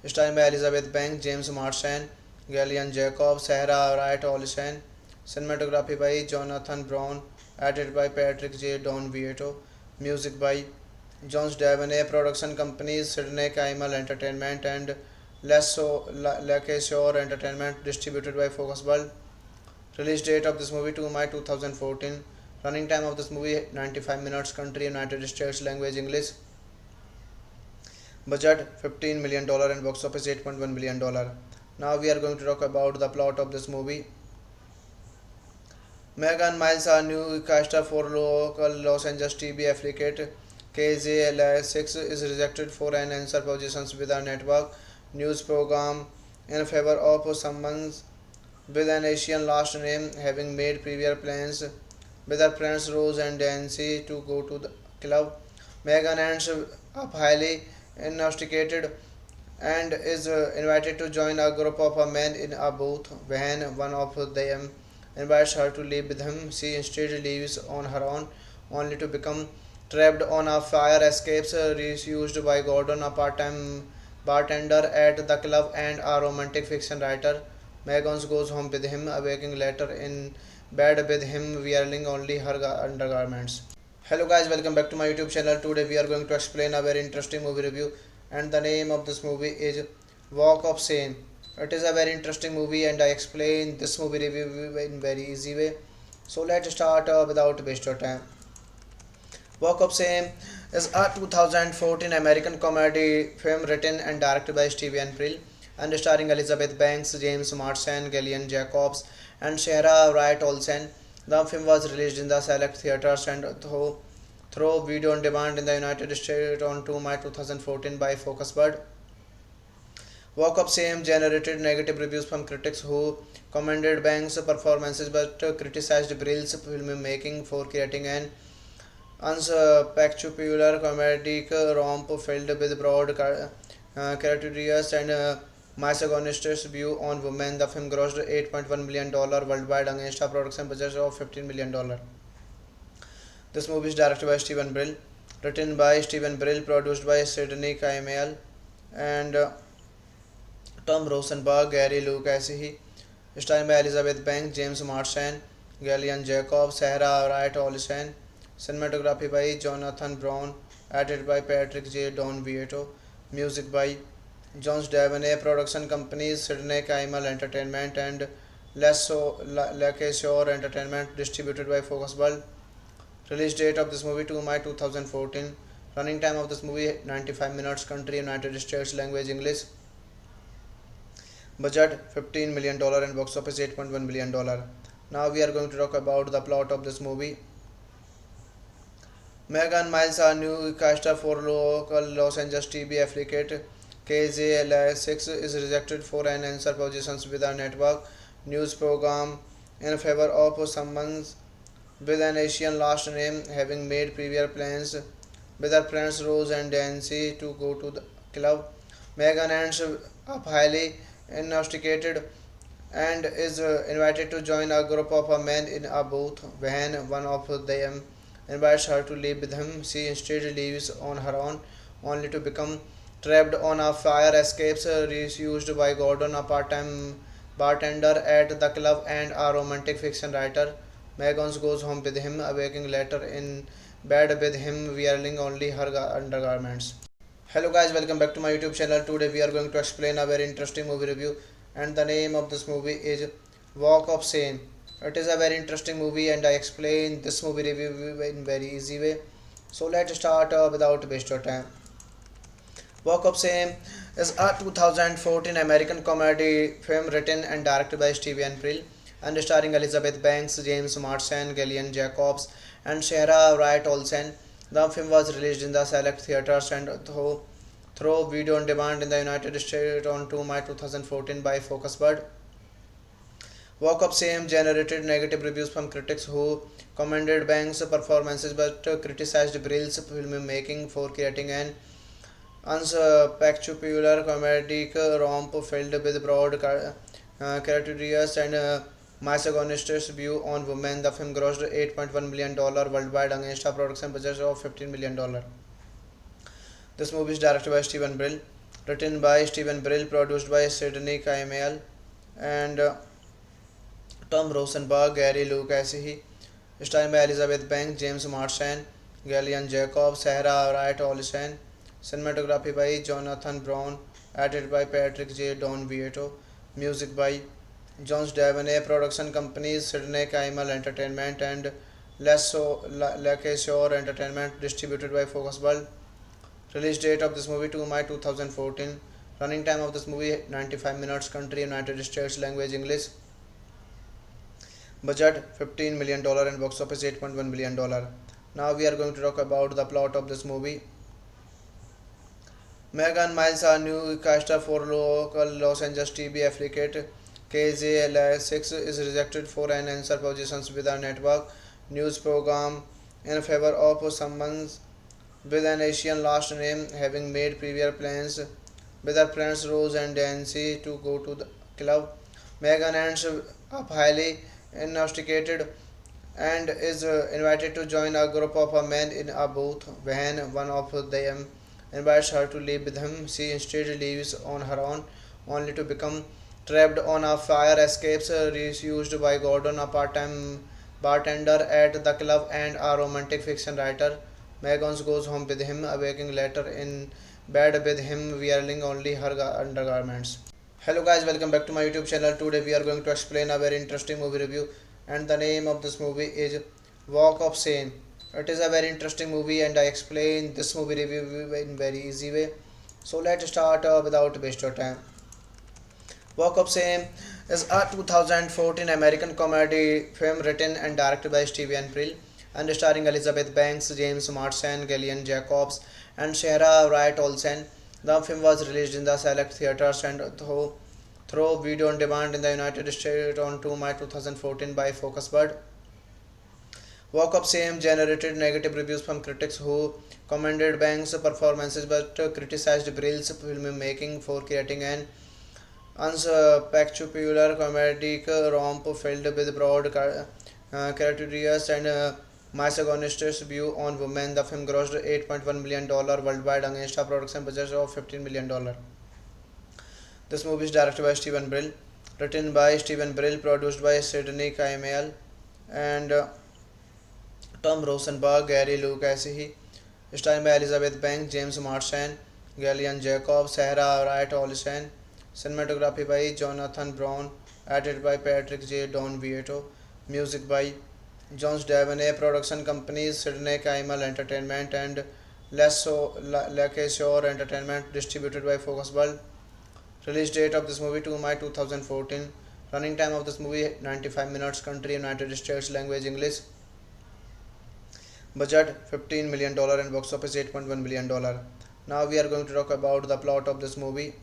starring by Elizabeth Banks, James Marsden, Gillian Jacobs, Sarah Wright Olsen, cinematography by Jonathan Brown, edited by Patrick J. Don Vieto, music by Jones Davenay, production companies Sidney Kimmel Entertainment and Lakeshore Entertainment, distributed by Focus World. Release date of this movie 2 May 2014. Running time of this movie 95 minutes. Country United States. Language English. Budget $15 million and box office $8.1 million. Now we are going to talk about the plot of this movie. Megan Miles, a newscaster for local Los Angeles TV affiliate KZLI6 is rejected for an answer positions with a network news program in favor of someone with an Asian last name, having made previous plans with her friends Rose and Nancy to go to the club. Megan ends up highly intoxicated and is invited to join a group of men in a booth. When one of them invites her to leave with him, she instead leaves on her own, only to become trapped on a fire escapes used by Gordon, a part-time bartender at the club and a romantic fiction writer. Megan goes home with him, awaking later in bed with him wearing only her undergarments. Hello guys, welcome back to my YouTube channel. Today we are going to explain a very interesting movie review, and the name of this movie is Walk of Shame. It is a very interesting movie and I explain this movie review in very easy way. So let's start without waste of time. Walk of Shame is a 2014 American comedy film written and directed by Steven Brill and starring Elizabeth Banks, James Marsden, Gillian Jacobs, and Sarah Wright Olsen. The film was released in the select theaters and through video on demand in the United States on 2 May 2014 by Focus Bird. Walk of Shame generated negative reviews from critics who commended Banks' performances but criticized Brill's filmmaking for creating an unspectacular comedic romp filled with broad caricatures and misogynist view on women. The film grossed $8.1 million worldwide against a production budget of $15 million. This movie is directed by Steven Brill, written by Steven Brill, produced by Sidney Kimmel and Tom Rosenberg, Gary Lucas, starring by Elizabeth Banks, James Marsden, Gillian Jacobs, Sarah Wright Olsen, cinematography by Jonathan Brown, edited by Patrick J. Don Vieto, music by Jones Davenay, production companies Sidney Kimmel Entertainment and Lakeshore Entertainment, distributed by Focus World. Release date of this movie 2 May 2014. Running time of this movie 95 minutes. Country United States. Language English. Budget $15 million and box office $8.1 million. Now we are going to talk about the plot of this movie. Megan Miles, a new caster for local Los Angeles TV affiliate KZLI6, is rejected for an answer positions with a network news program in favor of someone with an Asian last name, having made previous plans with her friends Rose and Nancy to go to the club. Megan ends up highly intoxicated and is invited to join a group of men in a booth. When one of them invites her to leave with him, she instead leaves on her own, only to become trapped on a fire escapes used by Gordon, a part-time bartender at the club and a romantic fiction writer. Megan goes home with him, awaking later in bed with him wearing only her undergarments. Hello guys, welcome back to my YouTube channel. Today we are going to explain a very interesting movie review, and the name of this movie is Walk of Shame. It is a very interesting movie and I explain this movie review in very easy way. So let's start without waste of time. Walk of Shame is a 2014 American comedy film written and directed by Steven Brill and starring Elizabeth Banks, James Marsden, Gillian Jacobs, and Sarah Wright Olsen. The film was released in the select theaters and through video on demand in the United States on 2 May 2014 by Focus Bird. Walk of Shame generated negative reviews from critics who commended Banks' performances but criticized Brill's filmmaking for creating an unspectacular comedic romp filled with broad caricatures and misogynist view on women. The film grossed $8.1 million worldwide against a production budget of $15 million. This movie is directed by Steven Brill, written by Steven Brill, produced by Sidney Kimmel and Tom Rosenberg, Gary Lucas, starring by Elizabeth Banks, James Marsden, Gillian Jacobs, Sarah Wright Olsen, cinematography by Jonathan Brown, edited by Patrick J. Don Vieto, music by Jones Davenay, production companies Sidney Kimmel Entertainment and Lakeshore Entertainment, distributed by Focus World. Release date of this movie 2 May 2014. Running time of this movie 95 minutes. Country United States. Language English. Budget $15 million and box office $8.1 million. Now we are going to talk about the plot of this movie. Megan Miles, a newscaster for local Los Angeles TV affiliate KZLA6, is rejected for an answer positions with a network news program in favor of someone with an Asian last name, having made previous plans with her friends Rose and Nancy to go to the club. Megan ends up highly intoxicated and is invited to join a group of men in a booth. When one of them invites her to leave with him, she instead leaves on her own, only to become trapped on a fire escapes used by Gordon, a part-time bartender at the club and a romantic fiction writer. Megan goes home with him, awaking later in bed with him wearing only her undergarments. Hello guys, welcome back to my YouTube channel. Today we are going to explain a very interesting movie review, and the name of this movie is Walk of Shame. It is a very interesting movie and I explain this movie review in very easy way. So let's start without waste your time. Walk of Shame is a 2014 American comedy film written and directed by Steven Brill and starring Elizabeth Banks, James Marsden, Gillian Jacobs, and Sarah Wright Olsen. The film was released in the select theaters and through video on demand in the United States on 2 May 2014 by Focusbird. Walk of Shame generated negative reviews from critics who commended Banks' performances but criticized Brill's filmmaking for creating an unspectacular comedic romp filled with broad caricatures and misogynist view on women. The film grossed $8.1 million worldwide against a production budget of $15 million. This movie is directed by Steven Brill, written by Steven Brill, produced by Sidney Kimmel and Tom Rosenberg, Gary Lucas, starring by Elizabeth Banks, James Marsden, Gillian Jacobs, Sarah Wright Olsen, cinematography by Jonathan Brown, edited by Patrick J. Don Vieto, music by Jones Davenay, production companies Sidney Kimmel Entertainment and Lakeshore Entertainment, distributed by Focusbird. Release date of this movie 2 May 2014. Running time of this movie 95 minutes. Country United States. Language English. Budget $15 million and box office $8.1 million. Now we are going to talk about the plot of this movie.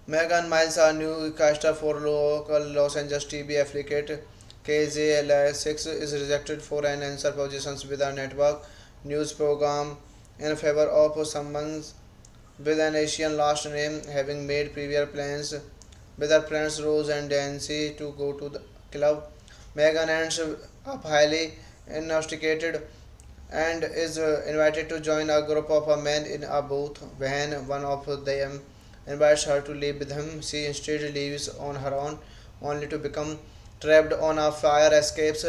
Megan Miles, a newscaster for local Los Angeles TV affiliate KZLA6, is rejected for an answer positions with a network news program in favor of someone with an Asian last name, having made previous plans with her friends Rose and Nancy to go to the club. Megan ends up highly intoxicated and is invited to join a group of men in a booth. When one of them invites her to leave with him, she instead leaves on her own, only to become trapped on a fire escapes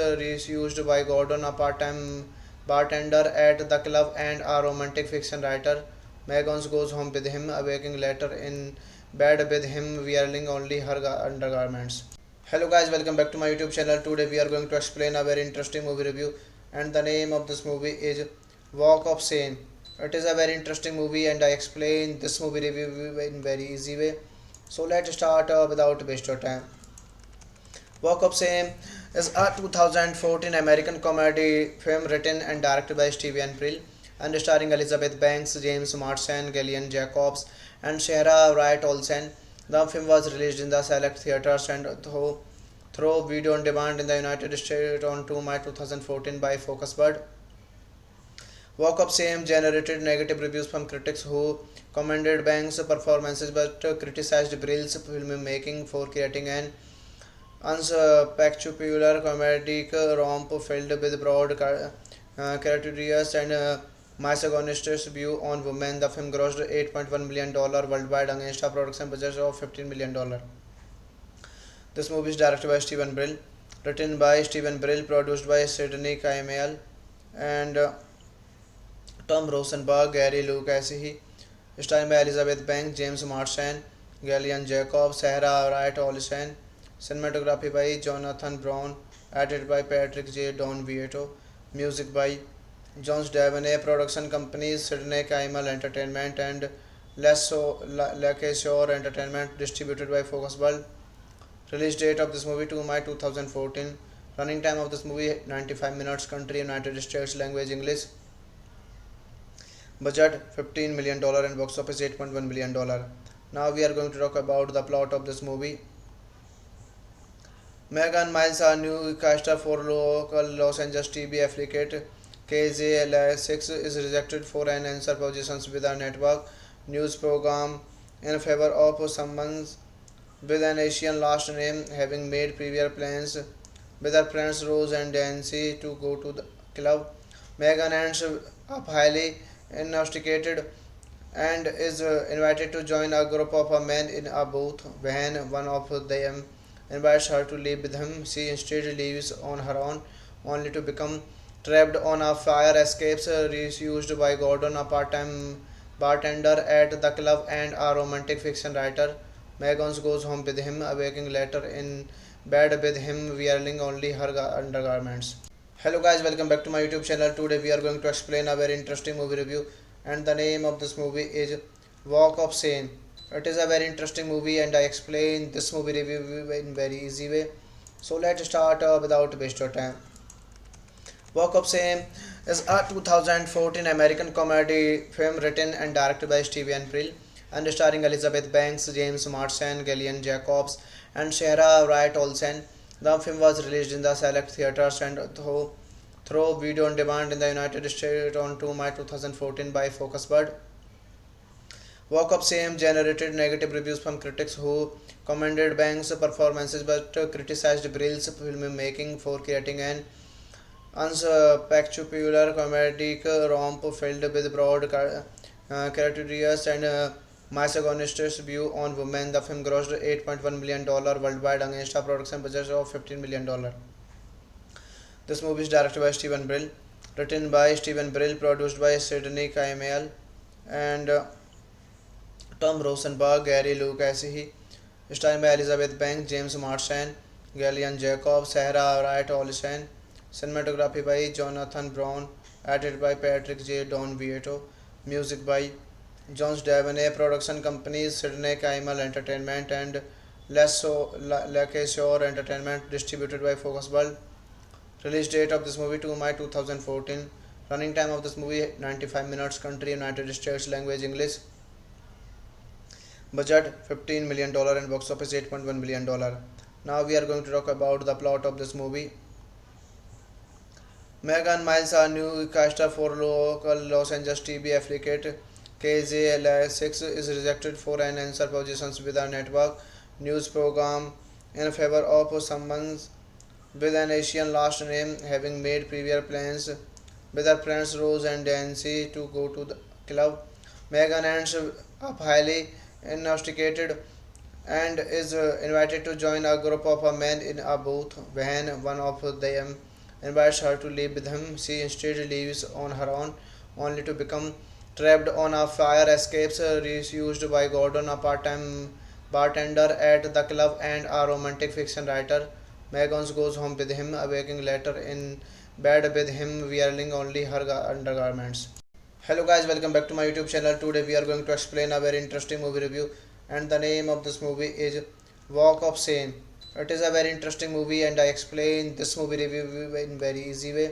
used by Gordon, a part-time bartender at the club and a romantic fiction writer. Megan goes home with him, awaking later in bed with him wearing only her undergarments. Hello guys, welcome back to my YouTube channel. Today we are going to explain a very interesting movie review, and the name of this movie is Walk of Shame. It is a very interesting movie and I explain this movie review in very easy way. So let's start without waste your time. Walk of Shame is a 2014 American comedy film written and directed by Steven Brill and starring Elizabeth Banks, James Marsden, Gillian Jacobs, and Sarah Wright Olsen. The film was released in the select theaters and through video on demand in the United States on 2 May 2014 by Focusbird. Walk of Shame generated negative reviews from critics who commended Banks' performances but criticized Brill's filmmaking for creating an unspectacular comedic romp filled with broad caricatures and misogynist view on women. The film grossed $8.1 million worldwide against a production budget of $15 million. This movie is directed by Steven Brill, written by Steven Brill, produced by Sidney Kimmel and Tom Rosenberg, Gary Lucas, starring by Elizabeth Banks, James Marsden, Gillian Jacobs, Sarah Wright Olsen, cinematography by Jonathan Brown, edited by Patrick J. Don Vieto, music by Jones Davenay, production companies Sidney Kimmel Entertainment and Lakeshore Entertainment, distributed by Focusbird. Release date of this movie 2 May 2014. Running time of this movie 95 minutes. Country United States. Language English. Budget $15 million and box office $8.1 million. Now we are going to talk about the plot of this movie. Megan Miles, a newscaster for local Los Angeles TV affiliate KZLA6, is rejected for an answer positions with a network news program in favor of someone with an Asian last name, having made previous plans with her friends Rose and Nancy to go to the club. Megan ends up highly intoxicated and is invited to join a group of men in a booth. When one of them invites her to leave with him, she instead leaves on her own, only to become trapped on a fire escapes used by Gordon, a part-time bartender at the club and a romantic fiction writer. Megan goes home with him, awaking later in bed with him wearing only her undergarments. Hello guys, welcome back to my YouTube channel. Today we are going to explain a very interesting movie review, and the name of this movie is Walk of Shame. It is a very interesting movie and I explain this movie review in very easy way. So let's start without waste your time. Walk of Shame is a 2014 American comedy film written and directed by Steven Brill and starring Elizabeth Banks, James Marsden, Gillian Jacobs, and Sarah Wright Olsen. The film was released in the select theaters and through video on demand in the United States on 2 May 2014 by Focus Bird. Walk of Shame generated negative reviews from critics who commended Banks' performances but criticized Brill's filmmaking for creating an unspectacular comedic romp filled with broad caricatures and misogynist view on women. The film grossed $8.1 million worldwide against a production budget of $15 million. This movie is directed by Steven Brill, written by Steven Brill, produced by Sidney Kimmel and Tom Rosenberg, Gary Lucasi, starring by Elizabeth Banks, James Marsden, Gillian Jacobs, Sarah Wright Olsen, cinematography by Jonathan Brown, edited by Patrick J. Don Vieto, music by Jones Davenay, production companies Sidney Kimmel Entertainment and Lakeshore Entertainment, distributed by Focus World. Release date of this movie 2 May 2014. Running time of this movie 95 minutes. Country United States. Language English. Budget $15 million and box office $8.1 million. Now we are going to talk about the plot of this movie. Megan Miles, a newscaster for local Los Angeles TV affiliate KZLA6, is rejected for an answer positions with a network news program in favor of someone with an Asian last name, having made previous plans with her friends Rose and Nancy to go to the club. Megan ends up highly intoxicated and is invited to join a group of men in a booth. When one of them invites her to leave with him, she instead leaves on her own, only to become trapped on a fire escapes used by Gordon, a part-time bartender at the club and a romantic fiction writer. Megan goes home with him, awaking later in bed with him wearing only her undergarments. Hello guys, welcome back to my YouTube channel. Today we are going to explain a very interesting movie review, and the name of this movie is Walk of Shame. It is a very interesting movie and I explain this movie review in very easy way.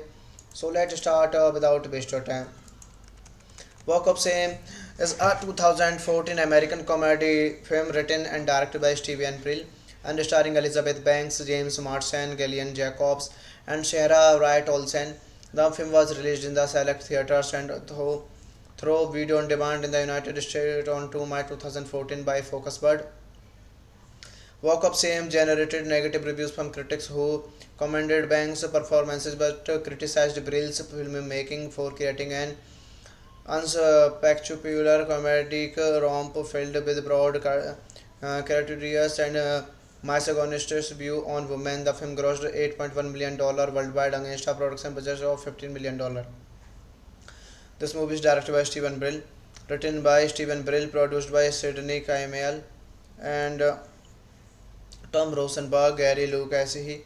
So let's start without waste your time. Walk of Shame is a 2014 American comedy film written and directed by Steven Brill and starring Elizabeth Banks, James Marsden, Gillian Jacobs, and Sarah Wright Olsen. The film was released in the select theaters and through video on demand in the United States on 2 May 2014 by Focus Bird. Walk of Shame generated negative reviews from critics who commended Banks' performances but criticized Brill's filmmaking for creating an unspectacular comedic romp filled with broad caricatures and misogynist view on women. The film grossed $8.1 million worldwide against a production budget of $15 million. This movie is directed by Steven Brill, written by Steven Brill, produced by Sidney Kimmel and Tom Rosenberg, Gary Lucasi,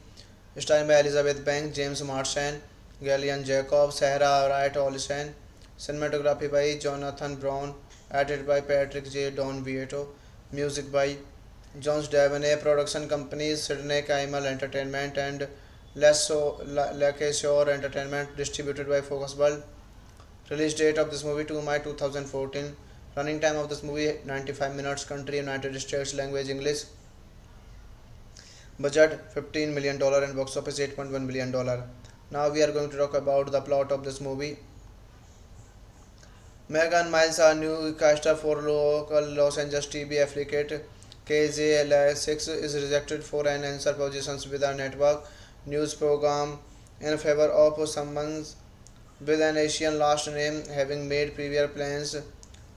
starring by Elizabeth Banks, James Marsden, Gillian Jacobs, Sarah Wright Olsen, cinematography by Jonathan Brown, edited by Patrick J. Don Vieto, music by Jones Davenay, production companies Sidney Kimmel Entertainment and Lakeshore Entertainment, distributed by Focus World. Release date of this movie 2 May 2014. Running time of this movie 95 minutes. Country United States. Language English. Budget $15 million and box office $8.1 million. Now we are going to talk about the plot of this movie. Megan Miles, a newscaster for local Los Angeles TV affiliate KZLA6, is rejected for an answer positions with a network news program in favor of someone with an Asian last name, having made previous plans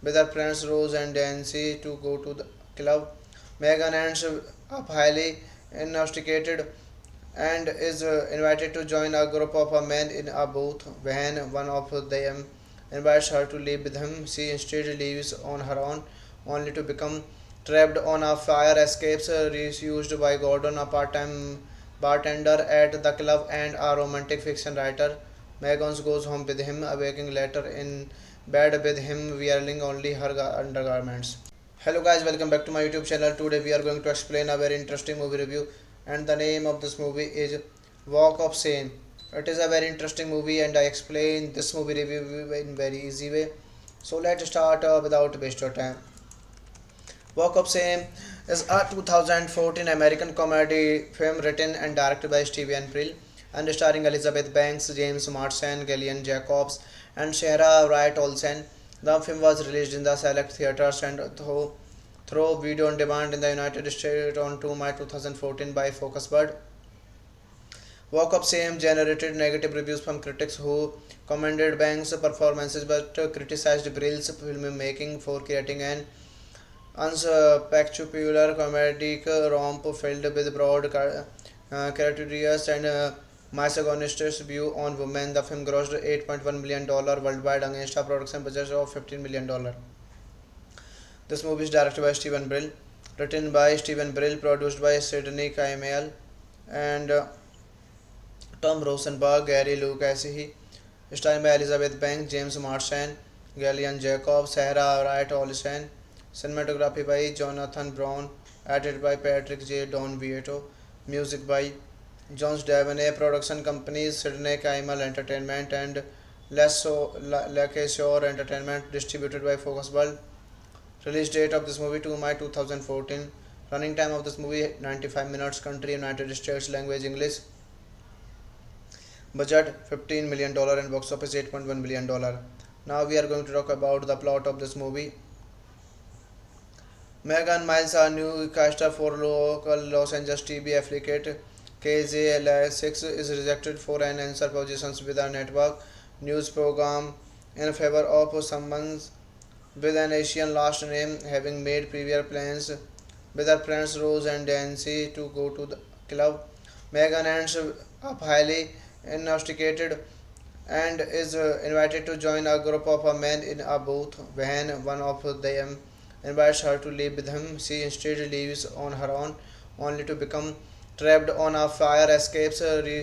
with her friends Rose and Nancy to go to the club. Megan ends up highly intoxicated and is invited to join a group of men in a booth. When one of them invites her to live with him, she instead leaves on her own, only to become trapped on a fire escapes used by Gordon, a part-time bartender at the club and a romantic fiction writer. Megan goes home with him, awaking later in bed with him wearing only her undergarments. Hello guys, welcome back to my YouTube channel. Today we are going to explain a very interesting movie review, and the name of this movie is Walk of Shame. It is a very interesting movie and I explain this movie review in very easy way. So let's start without waste your time. Walk of Shame is a 2014 American comedy film written and directed by Steven Brill and starring Elizabeth Banks, James Marsden, Gillian Jacobs, and Sarah Wright Olsen. The film was released in the select theaters and through video on demand in the United States on 2 May 2014 by Focus Bird. Walk of Shame generated negative reviews from critics who commended Banks' performances but criticized Brill's filmmaking for creating an unspectacular comedic romp filled with broad caricatures and misogynist view on women. The film grossed $8.1 million worldwide against a production budget of $15 million. This movie is directed by Steven Brill, written by Steven Brill, produced by Sidney Kimmel and Tom Rosenberg, Gary Lucas, starring by Elizabeth Banks, James Marsden, Gillian Jacobs, Sarah Wright Olsen, cinematography by Jonathan Brown, edited by Patrick J. Don Vieto, music by Jones Davenay, production companies Sidney Kimmel Entertainment and Lakeshore Entertainment, distributed by Focus World. Release date of this movie 2 May 2014. Running time of this movie 95 minutes. Country United States. Language English. Budget $15 million and box office $8.1 million. Now we are going to talk about the plot of this movie. Megan Miles, a newscaster for local Los Angeles TV affiliate KZLA6, is rejected for an answer positions with a network news program in favor of someone with an Asian last name, having made previous plans with her friends Rose and Nancy to go to the club. Megan ends up highly intoxicated and is invited to join a group of men in a booth. When one of them invites her to live with him, she instead leaves on her own, only to become trapped on a fire escapes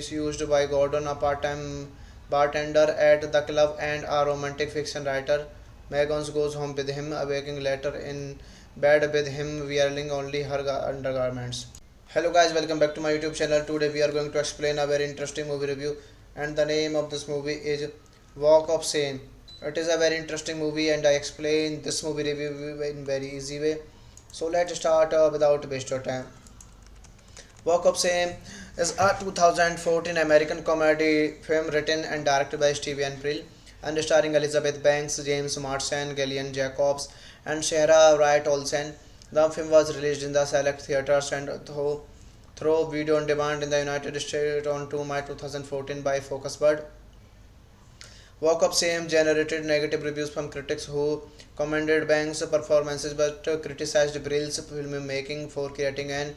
used by Gordon, a part-time bartender at the club and a romantic fiction writer. Megan goes home with him, awaking later in bed with him wearing only her undergarments. Hello guys, welcome back to my YouTube channel. Today we are going to explain a very interesting movie review, and the name of this movie is Walk of Shame. It is a very interesting movie and I explain this movie review in very easy way. So let's start without waste your time. Walk of Shame is a 2014 American comedy film written and directed by Steven Brill and starring Elizabeth Banks, James Marsden, Gillian Jacobs, and Sarah Wright Olsen. The film was released in the select theaters and through video on demand in the United States on 2 May 2014 by Focus Bird. Walk of Shame generated negative reviews from critics who commended Banks' performances but criticized Brill's filmmaking for creating an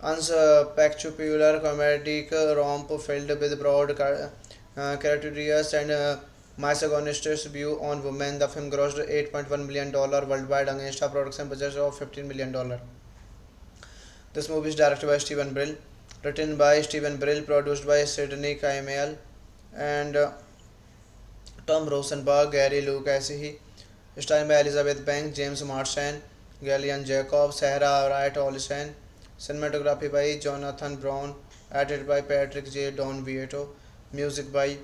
unspectacular comedic romp filled with broad caricatures and misogynist view on women. The film grossed $8.1 million worldwide against a production budget of $15 million. This movie is directed by Steven Brill, written by Steven Brill, produced by Sidney Kimmel and Tom Rosenberg, Gary Lucas, starring by Elizabeth Banks, James Marsden, Gillian Jacobs, Sarah Wright Olsen, cinematography by Jonathan Brown, edited by Patrick J. Don Vieto, music by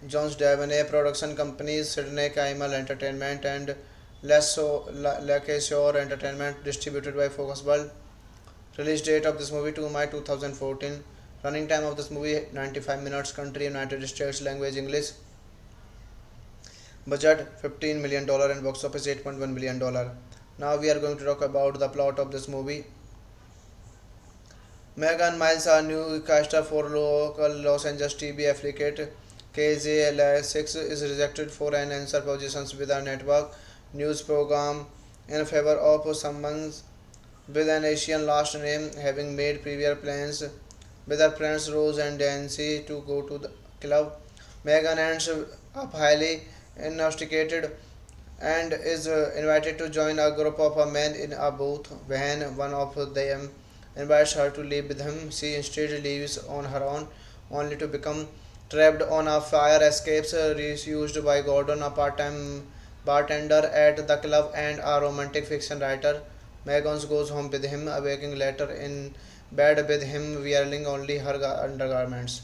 Jones Davenay, production companies Sydney Kaimal Entertainment and Lakeshore Entertainment, distributed by Focus World. Release date of this movie 2 May 2014. Running time of this movie 95 minutes. Country United States. Language English. Budget $15 million and box office $8.1 million. Now we are going to talk about the plot of this movie. Megan Miles, a newscaster for local Los Angeles TV affiliate KZLA6, is rejected for an answer positions with a network news program in favor of someone with an Asian last name, having made previous plans with her friends Rose and Nancy to go to the club. Megan ends up highly intoxicated and is invited to join a group of men in a booth. When one of them invites her to leave with him, she instead leaves on her own, only to become trapped on a fire escapes used by Gordon, a part-time bartender at the club and a romantic fiction writer. Megan goes home with him, awaking later in bed with him wearing only her undergarments.